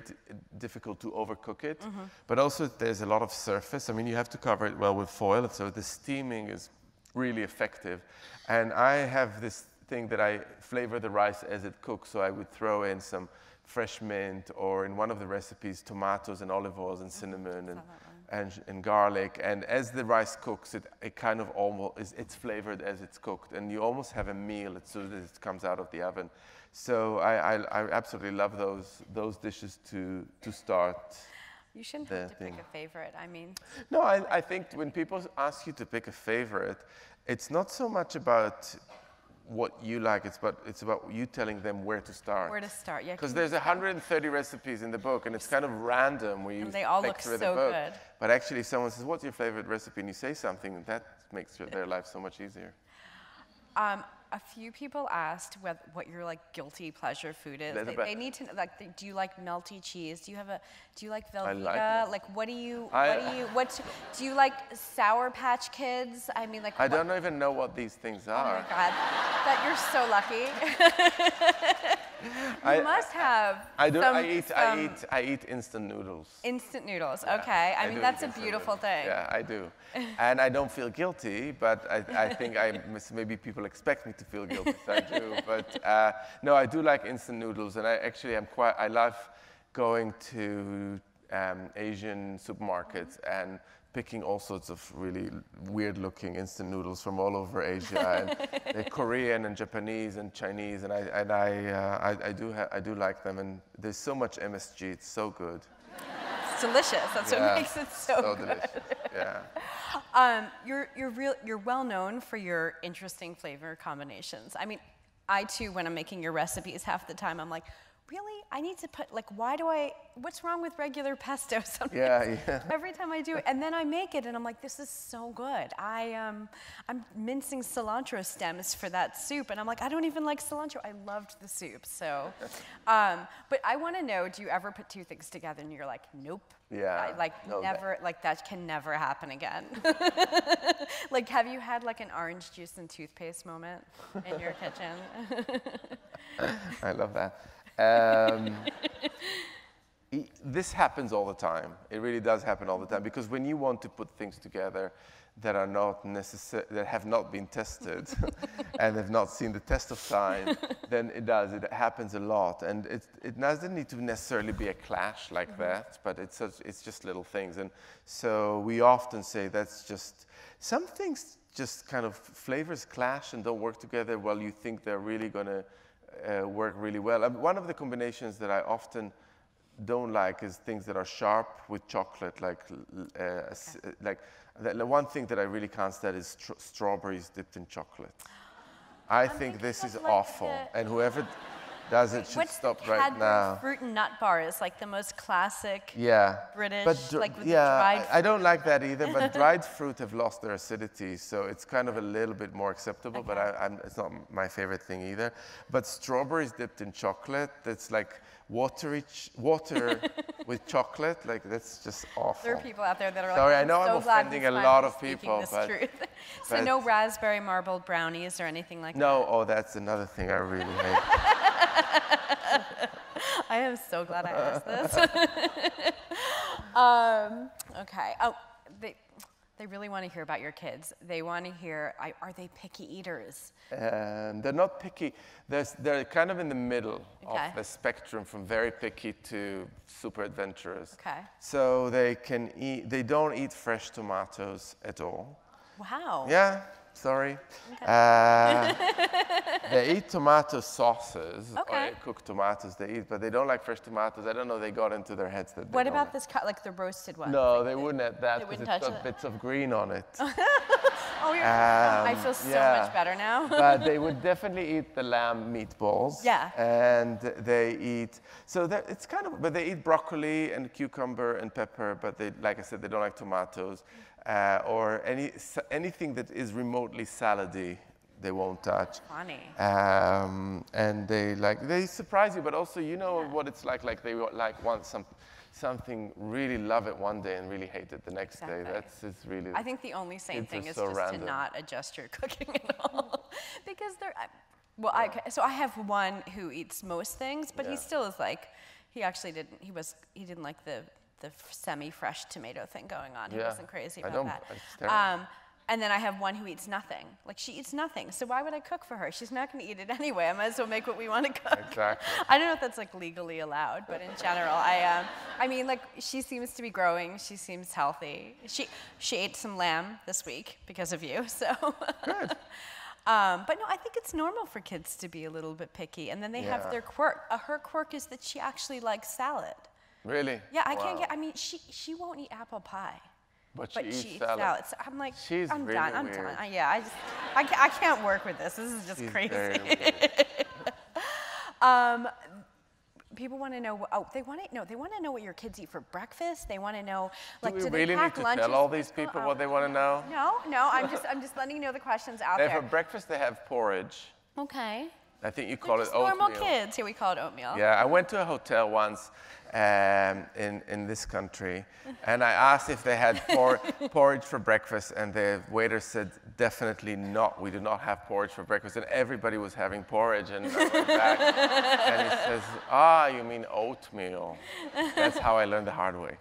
difficult to overcook it, but also there's a lot of surface. I mean, you have to cover it well with foil, so the steaming is really effective. And I have this thing that I flavor the rice as it cooks, so I would throw in some fresh mint, or in one of the recipes, tomatoes and olive oils and cinnamon and garlic. And as the rice cooks, it kind of almost it's flavored as it's cooked, and you almost have a meal as soon as it comes out of the oven. So I absolutely love those dishes to start. You shouldn't have to pick a favorite. I mean, no, I think when people ask you to pick a favorite, it's not so much about what you like, it's about you telling them where to start. Where to start, yeah. Because there's 130 recipes in the book, and it's kind of random where you and they all pick look through so the book. good. But actually, if someone says, "What's your favorite recipe?" and you say something, that makes their life so much easier. A few people asked what your like guilty pleasure food is. They need to know, like, do you like melty cheese? Do you like Velveeta? I like it. Like, do you like Sour Patch Kids? I mean, like, I don't even know what these things are. Oh my God, that you're so lucky. You must have. I do. I eat instant noodles. Instant noodles. Yeah, okay. I mean, that's a beautiful thing. Yeah, I do, and I don't feel guilty. But I think maybe people expect me to feel guilty, so I do. But no, I do like instant noodles, and I love going to Asian supermarkets and picking all sorts of really weird-looking instant noodles from all over Asia, and they're Korean and Japanese and Chinese, and I do like them. And there's so much MSG; it's so good. It's delicious. That's what makes it so good. Delicious. Yeah. You're well known for your interesting flavor combinations. I mean, I too, when I'm making your recipes, half the time I'm like, really? I need to put, like, what's wrong with regular pesto sometimes? Yeah. Every time I do it. And then I make it, and I'm like, this is so good. I'm mincing cilantro stems for that soup, and I'm like, I don't even like cilantro. I loved the soup, so. But I want to know, do you ever put two things together, and you're like, nope. Yeah. Never, that can never happen again. Like, have you had, like, an orange juice and toothpaste moment in your kitchen? I love that. This happens all the time. It really does happen all the time, because when you want to put things together that are not that have not been tested and have not seen the test of time, then it happens a lot. And it doesn't need to necessarily be a clash like that, but it's just little things. And so we often say that's just, some things just kind of flavors clash and don't work together while you think they're really going to work really well. One of the combinations that I often don't like is things that are sharp with chocolate, like the one thing that I really can't stand is strawberries dipped in chocolate. I think this is awful, and does it should stop right now. What's the fruit and nut bar is like the most classic British, like with the dried fruit. I don't like that either, but dried fruit have lost their acidity, so it's kind of a little bit more acceptable, but it's not my favorite thing either. But strawberries dipped in chocolate, that's like water with chocolate, like that's just awful. There are people out there that are like, sorry, I know so I'm offending a lot of people, but so no raspberry marbled brownies or anything like that? No, oh, that's another thing I really hate. I am so glad I asked this. Okay. Oh, they really want to hear about your kids. They want to hear, are they picky eaters? They're not picky. They're kind of in the middle of the spectrum from very picky to super adventurous. Okay. So they don't eat fresh tomatoes at all. Wow. Yeah. Sorry. Okay. They eat tomato sauces, or cooked tomatoes they eat, but they don't like fresh tomatoes. I don't know, they got into their heads that What about this, like the roasted one? No, they wouldn't have that because it's got bits of green on it. Oh, I feel so much better now. But they would definitely eat the lamb meatballs. Yeah. And they eat, it's kind of, but they eat broccoli and cucumber and pepper, but they, like I said, they don't like tomatoes. Or anything that is remotely salady, they won't touch. Funny. And they surprise you, but also you know what it's like they want something, really love it one day and really hate it the next day. It's really. I think the only sane thing is just to not adjust your cooking at all, because so I have one who eats most things, but he still is like, he didn't like the semi-fresh tomato thing going on. He wasn't crazy about that. And then I have one who eats nothing. Like, she eats nothing, so why would I cook for her? She's not going to eat it anyway. I might as well make what we want to cook. Exactly. I don't know if that's like legally allowed, but in general, I mean, like, she seems to be growing. She seems healthy. She ate some lamb this week because of you, so. Good. But no, I think it's normal for kids to be a little bit picky, and then they have their quirk. Her quirk is that she actually likes salad. Really? Yeah, I mean, she won't eat apple pie. But she eats salad. So I'm like, I'm really done. I'm weird. done. I can't work with this. This is just crazy. Very weird. People want to know. They want to know what your kids eat for breakfast. They want to know, like, do we they really pack need to lunches tell all these people what they want to know? No. I'm just letting you know the questions out there. For breakfast, they have porridge. Okay. I think you call it oatmeal. Normal kids. Here we call it oatmeal. Yeah, I went to a hotel once in this country, and I asked if they had porridge for breakfast, and the waiter said, definitely not. We do not have porridge for breakfast. And everybody was having porridge, and I went back, and he says, you mean oatmeal. That's how I learned the hard way.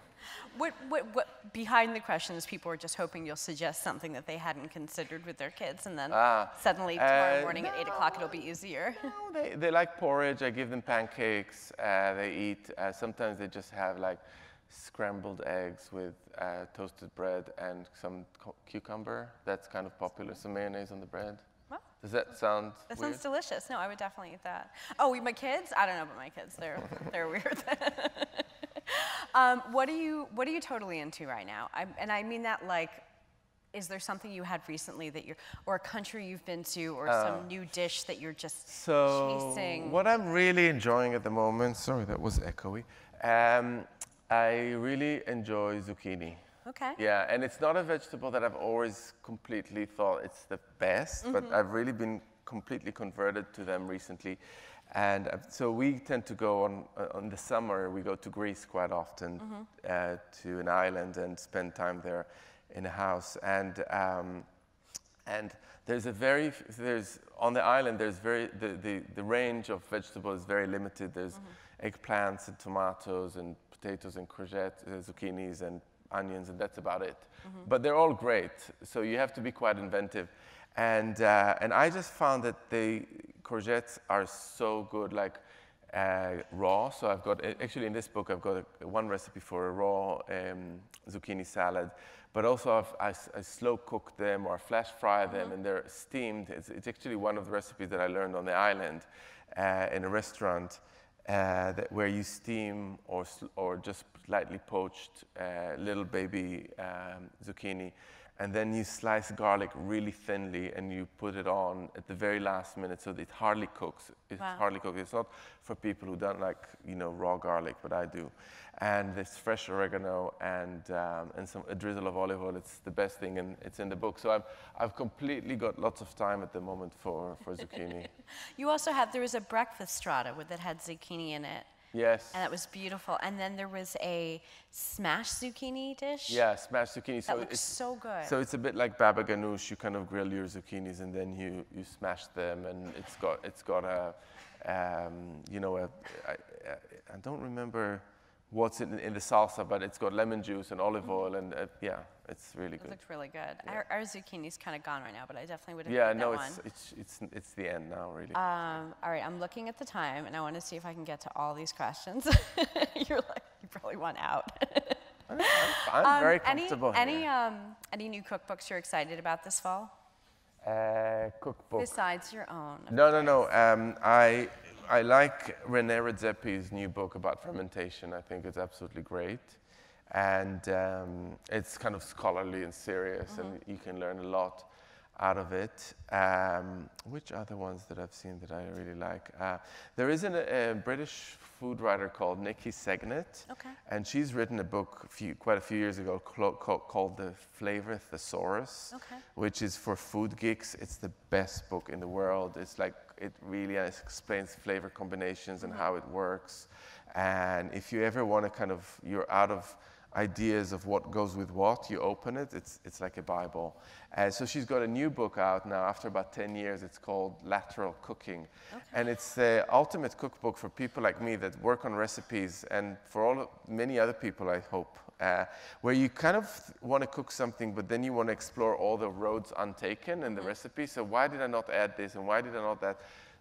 What behind the questions, people are just hoping you'll suggest something that they hadn't considered with their kids, and then suddenly tomorrow morning at 8 o'clock it'll be easier. No, they like porridge. I give them pancakes. They eat. Sometimes they just have like scrambled eggs with toasted bread and some cucumber. That's kind of popular. Some mayonnaise on the bread. Well, does that sound That weird? sounds delicious. No, I would definitely eat that. Oh, my kids? I don't know about my kids. They're weird. What are you totally into right now? And I mean that, like, is there something you had recently or a country you've been to, or some new dish that you're just chasing? What I'm really enjoying at the moment, sorry, that was echoey. I really enjoy zucchini. Okay. Yeah, and it's not a vegetable that I've always completely thought it's the best, but I've really been completely converted to them recently. And so we tend to go on the summer, we go to Greece quite often, to an island and spend time there in a house. And on the island, the range of vegetables is very limited. There's eggplants and tomatoes and potatoes and courgettes, zucchinis and onions, and that's about it. But they're all great, so you have to be quite inventive. And I just found that the courgettes are so good, like raw. So I've got, actually in this book, I've got one recipe for a raw zucchini salad. But also I slow cook them or flash fry them, and they're steamed. It's actually one of the recipes that I learned on the island in a restaurant where you steam or just lightly poached little baby zucchini. And then you slice garlic really thinly and you put it on at the very last minute so that it hardly cooks. It's hardly cooked. It's not for people who don't like, raw garlic, but I do. And this fresh oregano and a drizzle of olive oil. It's the best thing, and it's in the book. So I've completely got lots of time at the moment for zucchini. You also there was a breakfast strata that had zucchini in it. Yes. And that was beautiful. And then there was a smashed zucchini dish. Yeah, smashed zucchini. That looks so good. So it's a bit like baba ganoush. You kind of grill your zucchinis and then you smash them, and it's got a I don't remember what's in the salsa, but it's got lemon juice and olive oil, and yeah, it's really good. It looked really good. Yeah. Our zucchini's kind of gone right now, but I definitely would have had that one. It's the end now, really. All right, I'm looking at the time, and I want to see if I can get to all these questions. You're like, you probably want out. I'm very comfortable here. Any new cookbooks you're excited about this fall? Cookbook. Besides your own. No. I like René Redzepi's new book about fermentation. I think it's absolutely great. And it's kind of scholarly and serious, and you can learn a lot out of it. Which other ones that I've seen that I really like? There is a British food writer called Nikki Segnet, and she's written a book quite a few years ago called The Flavor Thesaurus, which is for food geeks. It's the best book in the world. It's like, it really explains flavor combinations and how it works. And if you ever want to you're out of ideas of what goes with what, you open it, it's like a Bible. So she's got a new book out now after about 10 years. It's called Lateral Cooking. And it's the ultimate cookbook for people like me that work on recipes, and for many other people, I hope, where you kind of want to cook something, but then you want to explore all the roads untaken in the recipe. So why did I not add this, and why did I not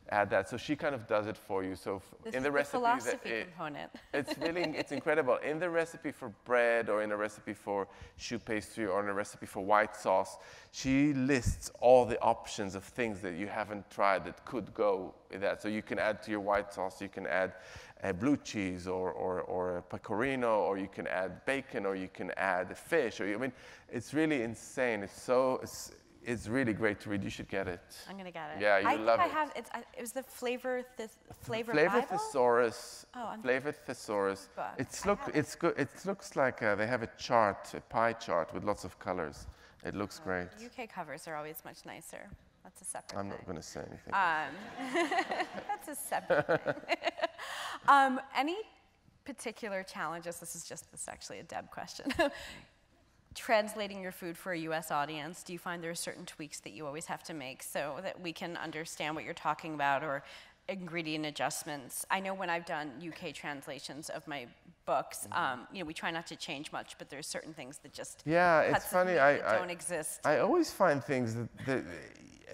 add that? So she kind of does it for you. So in the recipe, philosophy component. it's incredible. In the recipe for bread, or in a recipe for choux pastry, or in a recipe for white sauce, she lists all the options of things that you haven't tried that could go with that. So you can add to your white sauce, you can add blue cheese or a pecorino, or you can add bacon, or you can add fish. It's really insane. It's really great to read. You should get it. I'm gonna get it. Yeah, you love it. It was the Flavor Flavor Bible? Thesaurus. Oh, Flavor Thesaurus. Book. It's good. It looks like they have a chart, a pie chart with lots of colors. It looks great. UK covers are always much nicer. That's a separate I'm thing. not going to say anything. That's a separate thing. Any particular challenges? This is actually a Deb question. Translating your food for a US audience, do you find there are certain tweaks that you always have to make so that we can understand what you're talking about, or ingredient adjustments? I know when I've done UK translations of my books, we try not to change much, but there's certain things that just it's funny. I don't exist. I always find things that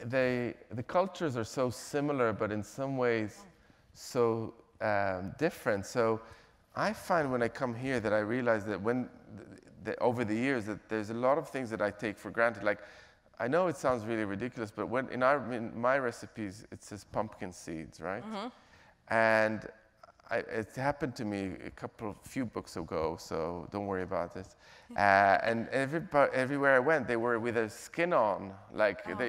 the cultures are so similar, but in some ways so different. So I find when I come here that I realize that over the years that there's a lot of things that I take for granted. Like, I know it sounds really ridiculous, but in my recipes, it says pumpkin seeds, right? And it happened to me a few books ago, so don't worry about it. And everywhere I went, they were with a skin on,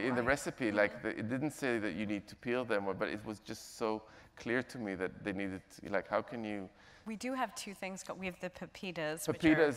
in the recipe. It didn't say that you need to peel them, but it was just so clear to me that they needed, how can you... We do have two things. We have the pepitas, with the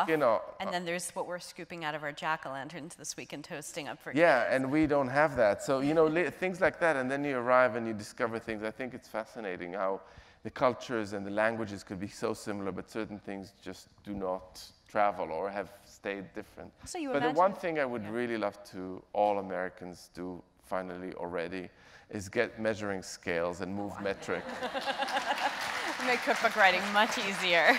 skin off. And then there's what we're scooping out of our jack-o'-lanterns this week and toasting up for kids. Yeah, and we don't have that. So, things like that, and then you arrive and you discover things. I think it's fascinating how the cultures and the languages could be so similar, but certain things just do not travel or have stayed different. So but the one thing I would really love to all Americans do finally already is get measuring scales and move metric. Make cookbook writing much easier.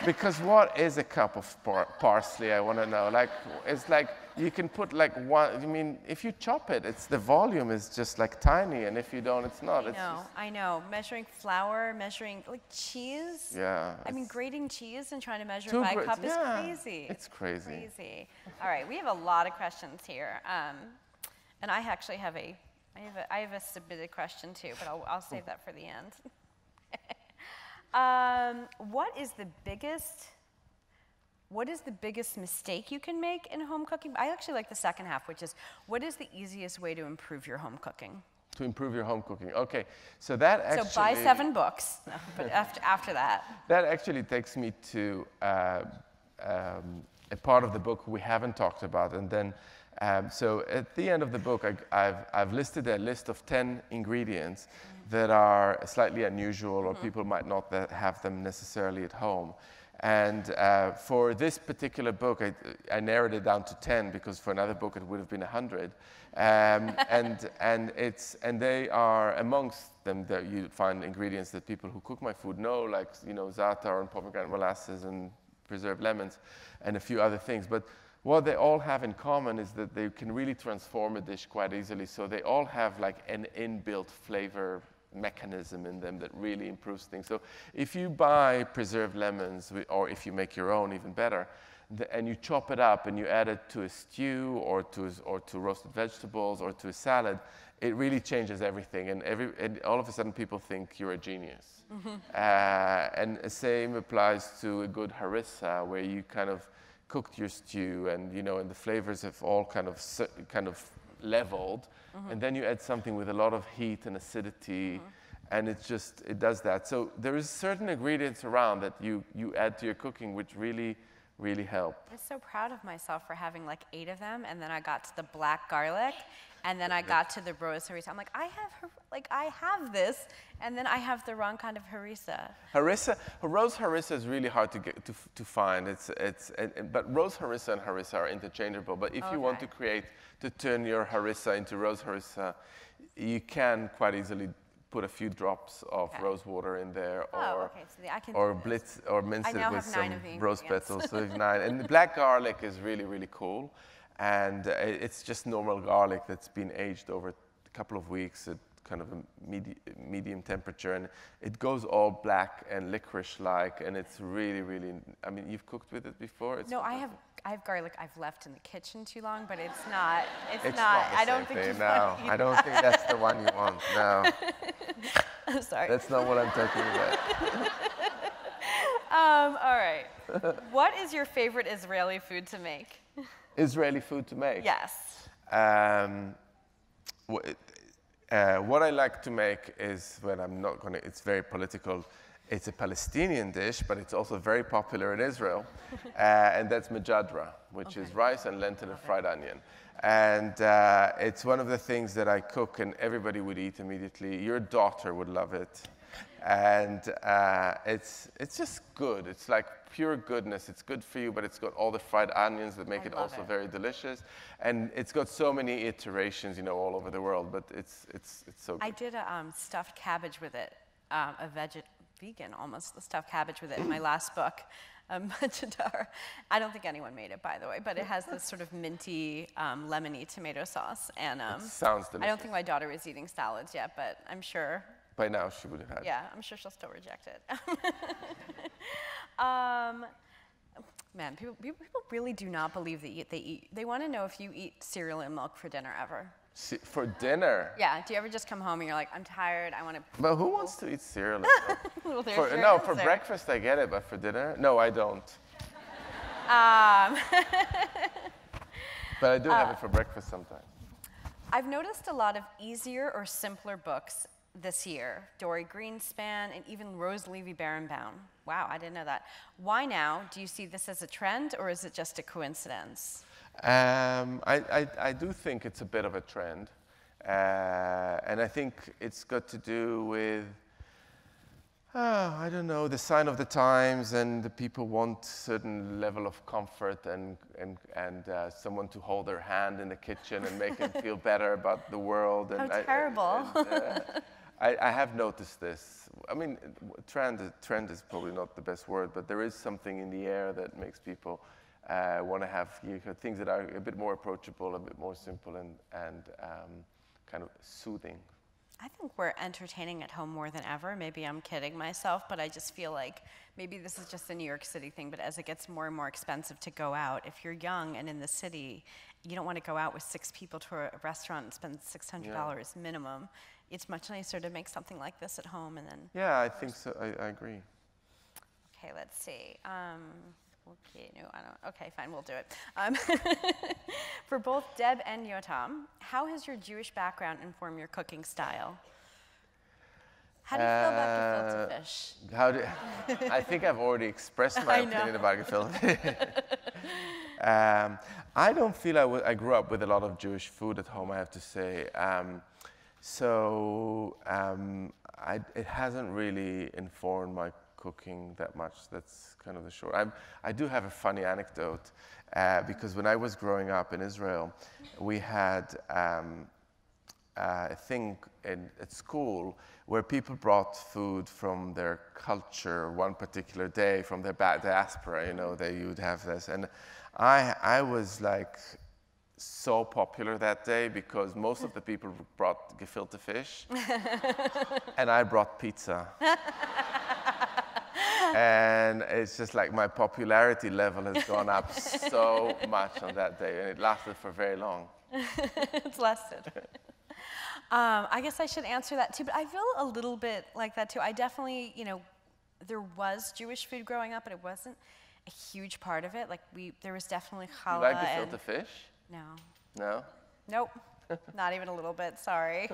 Because what is a cup of parsley, I want to know. It's like you can put one, if you chop it, the volume is just tiny, and if you don't, it's not. I know. Measuring flour, measuring cheese. Yeah. Grating cheese and trying to measure by a cup is crazy. It's crazy. All right, we have a lot of questions here. And I actually have I have a submitted question too, but I'll save that for the end. What is the biggest mistake you can make in home cooking? I actually like the second half, which is, what is the easiest way to improve your home cooking? To improve your home cooking. Okay, so that actually... So buy 7 books, no, but after that. That actually takes me to a part of the book we haven't talked about. And then, so at the end of the book, I've listed a list of 10 ingredients that are slightly unusual, or people might not have them necessarily at home. And for this particular book, I narrowed it down to 10, because for another book it would have been 100. And they are amongst them that you find ingredients that people who cook my food know, like za'atar and pomegranate molasses and preserved lemons and a few other things. But what they all have in common is that they can really transform a dish quite easily. So they all have like an inbuilt flavor mechanism in them that really improves things. So if you buy preserved lemons, or if you make your own, even better, and you chop it up and you add it to a stew or to roasted vegetables or to a salad, it really changes everything. And all of a sudden people think you're a genius. And the same applies to a good harissa, where you kind of cooked your stew and and the flavors have all kind of leveled. And then you add something with a lot of heat and acidity, and it does that. So there is certain ingredients around that you add to your cooking which really help. I'm so proud of myself for having like 8 of them, and then I got to the black garlic, and then I got to the rose harissa. I'm like, I have this, and then I have the wrong kind of harissa. Rose harissa is really hard to find. But rose harissa and harissa are interchangeable. But if you want to turn your harissa into rose harissa, you can quite easily put a few drops of rose water in there, or mince it with some rose petals. So 9. And the black garlic is really cool, and it's just normal garlic that's been aged over a couple of weeks at kind of a medium temperature, and it goes all black and licorice-like, and it's really. I mean, you've cooked with it before? No, I have garlic I've left in the kitchen too long, but it's not. I don't think I don't think that's the one you want. No. I'm sorry. That's not what I'm talking about. All right. What is your favorite Israeli food to make? Israeli food to make? Yes. What I like to make is, it's very political. It's a Palestinian dish, but it's also very popular in Israel. And that's majadra, which is rice and lentil and fried onion. And it's one of the things that I cook and everybody would eat immediately. Your daughter would love it. And it's just good. It's like pure goodness. It's good for you, but it's got all the fried onions that make it also very delicious. And it's got so many iterations, all over the world, but it's so good. I did a stuffed cabbage with it, vegan almost, the stuffed cabbage with it in my last book, Majadar. I don't think anyone made it, by the way, but it has this sort of minty, lemony tomato sauce. And sounds delicious. I don't think my daughter is eating salads yet, but I'm sure. By now she would have had it. Yeah, I'm sure she'll still reject it. Man, people really do not believe that they eat. They want to know if you eat cereal and milk for dinner ever. For dinner? Yeah. Do you ever just come home and you're like, I'm tired, I want to... But who wants to eat cereal? Well, for breakfast I get it, but for dinner? No, I don't. But I do have it for breakfast sometimes. I've noticed a lot of easier or simpler books this year. Dory Greenspan and even Rose Levy Berenbaum. Wow, I didn't know that. Why now? Do you see this as a trend, or is it just a coincidence? I do think it's a bit of a trend. And I think it's got to do with, I don't know, the sign of the times, and the people want certain level of comfort and someone to hold their hand in the kitchen and make them feel better about the world. And how terrible. I have noticed this. I mean, trend is probably not the best word, but there is something in the air that makes people want to have things that are a bit more approachable, a bit more simple, and kind of soothing. I think we're entertaining at home more than ever. Maybe I'm kidding myself, but I just feel like maybe this is just a New York City thing, but as it gets more and more expensive to go out, if you're young and in the city, you don't want to go out with 6 people to a restaurant and spend $600 minimum. It's much nicer to make something like this at home and then... Yeah, I think so. I agree. Okay, let's see. Okay, no, I don't. Okay, fine, we'll do it. For both Deb and Yotam, how has your Jewish background informed your cooking style? How do you feel about gefilte fish? I think I've already expressed my opinion about gefilte. I don't feel I grew up with a lot of Jewish food at home, I have to say. It hasn't really informed my cooking that much. That's kind of the short. I do have a funny anecdote because when I was growing up in Israel, we had a thing at school where people brought food from their culture one particular day, from their diaspora, you know, they would have this. And I was like so popular that day because most of the people brought gefilte fish and I brought pizza. And it's just like my popularity level has gone up so much on that day, and it lasted for very long. It's lasted. I guess I should answer that too, but I feel a little bit like that too. I definitely, you know, there was Jewish food growing up, but it wasn't a huge part of it. Like there was definitely challah. You like gefilte fish? No. No? Nope. Not even a little bit, sorry.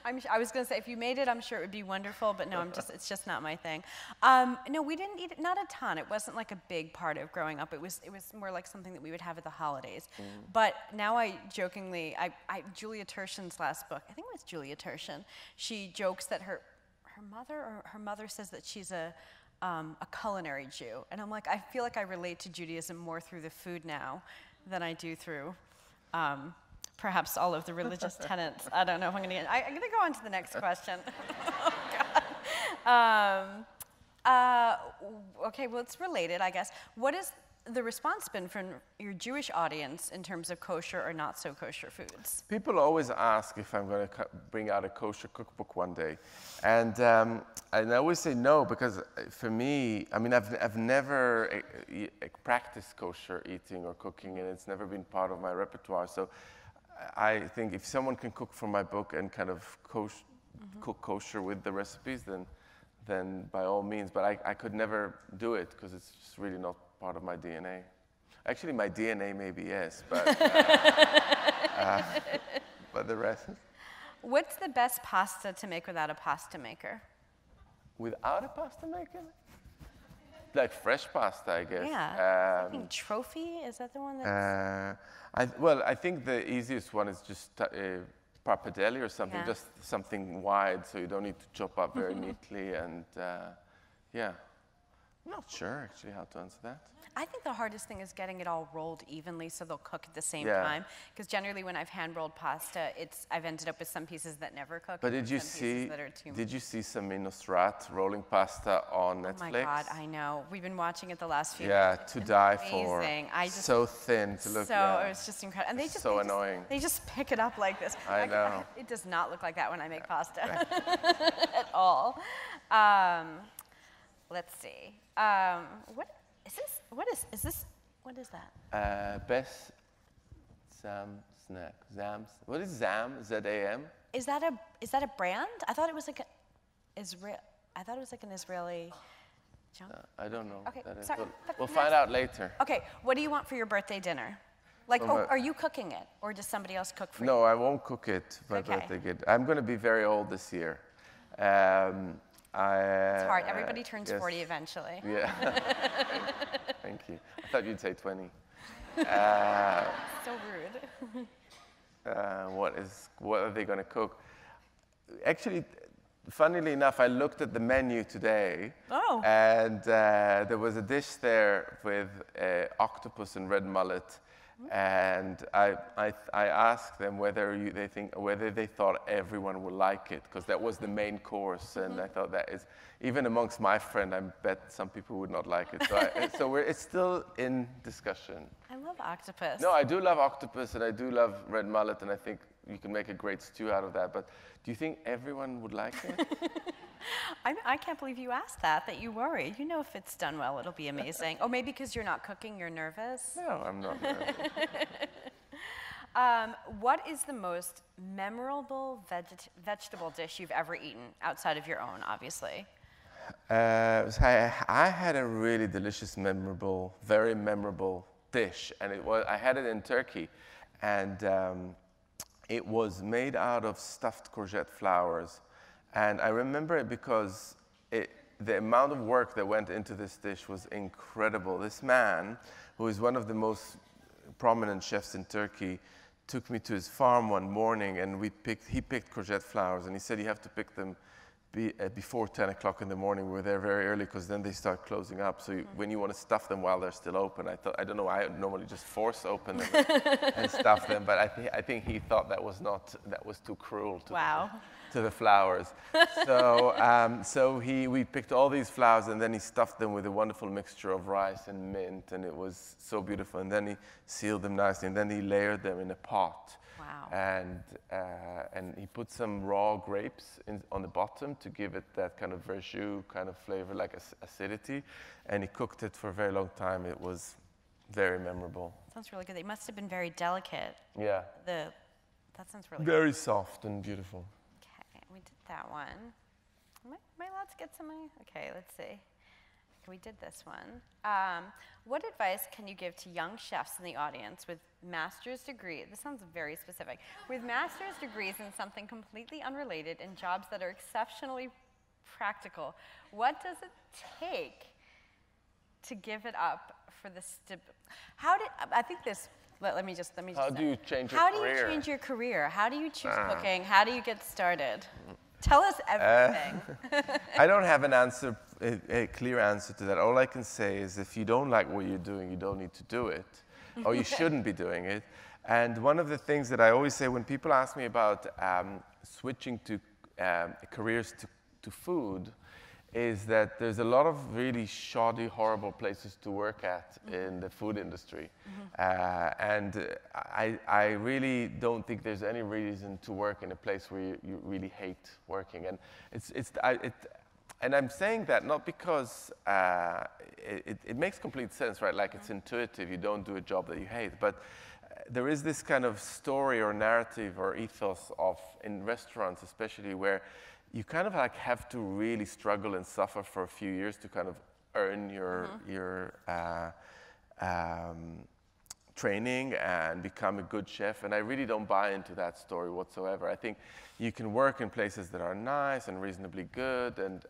I was going to say, if you made it, I'm sure it would be wonderful, but no, it's just not my thing. No, we didn't eat it, not a ton. It wasn't like a big part of growing up. It was more like something that we would have at the holidays. But now I jokingly, Julia Turshen's last book, I think it was Julia Turshen, she jokes that her mother says that she's a culinary Jew. And I'm like, I feel like I relate to Judaism more through the food now than I do through perhaps all of the religious tenets. I don't know if I'm going to get... I'm going to go on to the next question. Oh, God. Okay, well, it's related, I guess. What has the response been from your Jewish audience in terms of kosher or not so kosher foods? People always ask if I'm going to bring out a kosher cookbook one day. And I always say no, because for me, I mean, I've never practiced kosher eating or cooking, and it's never been part of my repertoire. So I think if someone can cook from my book and kind of cook kosher with the recipes, then by all means. But I could never do it because it's just really not part of my DNA. Actually, my DNA maybe yes, but the rest. What's the best pasta to make without a pasta maker? Without a pasta maker? Like fresh pasta, I guess. Yeah. I think trophy, is that the one that's... I think the easiest one is just pappardelle or something, just something wide so you don't need to chop up very neatly. And yeah, I'm not sure actually how to answer that. I think the hardest thing is getting it all rolled evenly so they'll cook at the same time. Because generally when I've hand-rolled pasta, I've ended up with some pieces that never cook. But did you see Samin Nosrat rolling pasta on Netflix? Oh my God, I know. We've been watching it the last few months. To die for. So thin to look at. It was just incredible. And they just annoying. They just pick it up like this. I know. It does not look like that when I make pasta at all. Let's see. What is that? Best Zam snack. Zam. What is Zam? Z-A-M? Is that a brand? I thought it was like an Israeli junk. I don't know. Okay, sorry. We'll find out later. Okay, what do you want for your birthday dinner? Like, are you cooking it, or does somebody else cook for you? No, I won't cook it for my birthday. I'm going to be very old this year. It's hard. Everybody turns 40 eventually. Yeah. Thank you. I thought you'd say 20. So rude. What are they going to cook? Actually, funnily enough, I looked at the menu today. Oh. And there was a dish there with octopus and red mullet. And I asked them whether they thought everyone would like it, because that was the main course, and I thought that is, even amongst my friend, I bet some people would not like it. So it's still in discussion. I love octopus. No, I do love octopus, and I do love red mullet, and I think you can make a great stew out of that. But do you think everyone would like it? I can't believe you asked that you worry. You know if it's done well, it'll be amazing. Oh, maybe because you're not cooking, you're nervous? No, I'm not nervous. What is the most memorable vegetable dish you've ever eaten, outside of your own, obviously? I had a really delicious, memorable, very memorable dish, and I had it in Turkey, and it was made out of stuffed courgette flowers, and I remember it because the amount of work that went into this dish was incredible. This man, who is one of the most prominent chefs in Turkey, took me to his farm one morning, and he picked courgette flowers, and he said you have to pick them before 10 o'clock in the morning. We were there very early because then they start closing up. So when you want to stuff them while they're still open, I don't know, I normally just force open them and stuff them, but I think he thought that was too cruel to the flowers. So we picked all these flowers, and then he stuffed them with a wonderful mixture of rice and mint, and it was so beautiful. And then he sealed them nicely, and then he layered them in a pot. Wow. And he put some raw grapes on the bottom to give it that kind of verjus kind of flavor, like acidity. And he cooked it for a very long time. It was very memorable. Sounds really good. They must have been very delicate. Yeah. That sounds really good. Very soft and beautiful. Okay, we did that one. Am I allowed to get some? Okay, let's see. We did this one. What advice can you give to young chefs in the audience with master's degree? This sounds very specific. With master's degrees in something completely unrelated and jobs that are exceptionally practical, what does it take to give it up for the Let me just. How do you change your career? How do you change your career? How do you choose cooking? How do you get started? Tell us everything. I don't have a clear answer to that. All I can say is if you don't like what you're doing, you don't need to do it, or you shouldn't be doing it. And one of the things that I always say when people ask me about switching to careers to food is that there's a lot of really shoddy, horrible places to work at in the food industry. And I really don't think there's any reason to work in a place where you really hate working. And and I'm saying that not because it makes complete sense, right? Like it's intuitive, you don't do a job that you hate. But there is this kind of story or narrative or ethos in restaurants especially where you kind of like have to really struggle and suffer for a few years to kind of earn your training and become a good chef. And I really don't buy into that story whatsoever. I think you can work in places that are nice and reasonably good, and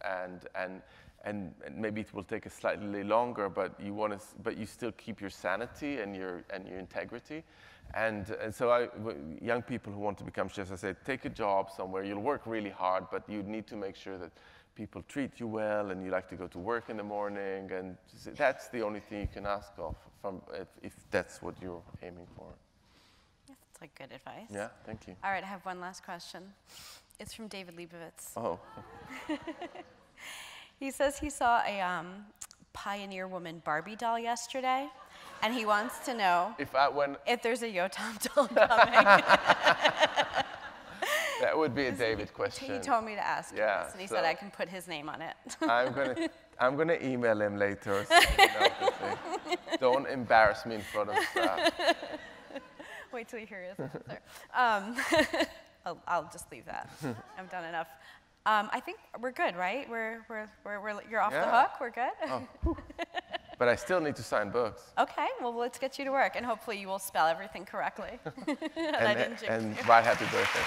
maybe it will take a slightly longer, but you still keep your sanity and your integrity. And so young people who want to become chefs, I say, take a job somewhere. You'll work really hard, but you need to make sure that people treat you well and you like to go to work in the morning. And that's the only thing you can ask of if that's what you're aiming for. That's like good advice. Yeah, thank you. All right, I have one last question. It's from David Leibovitz. Oh. He says he saw a Pioneer Woman Barbie doll yesterday. And he wants to know if there's a Yotam doll coming. That would be a David question. He told me to ask yeah, this, and he said I can put his name on it. I'm gonna email him later. Don't embarrass me in front of staff. Wait till you hear his answer. I'll just leave that. I've done enough. I think we're good, right? You're off the hook. We're good. Oh. But I still need to sign books. Okay, well, let's get you to work, and hopefully you will spell everything correctly. and write happy birthday.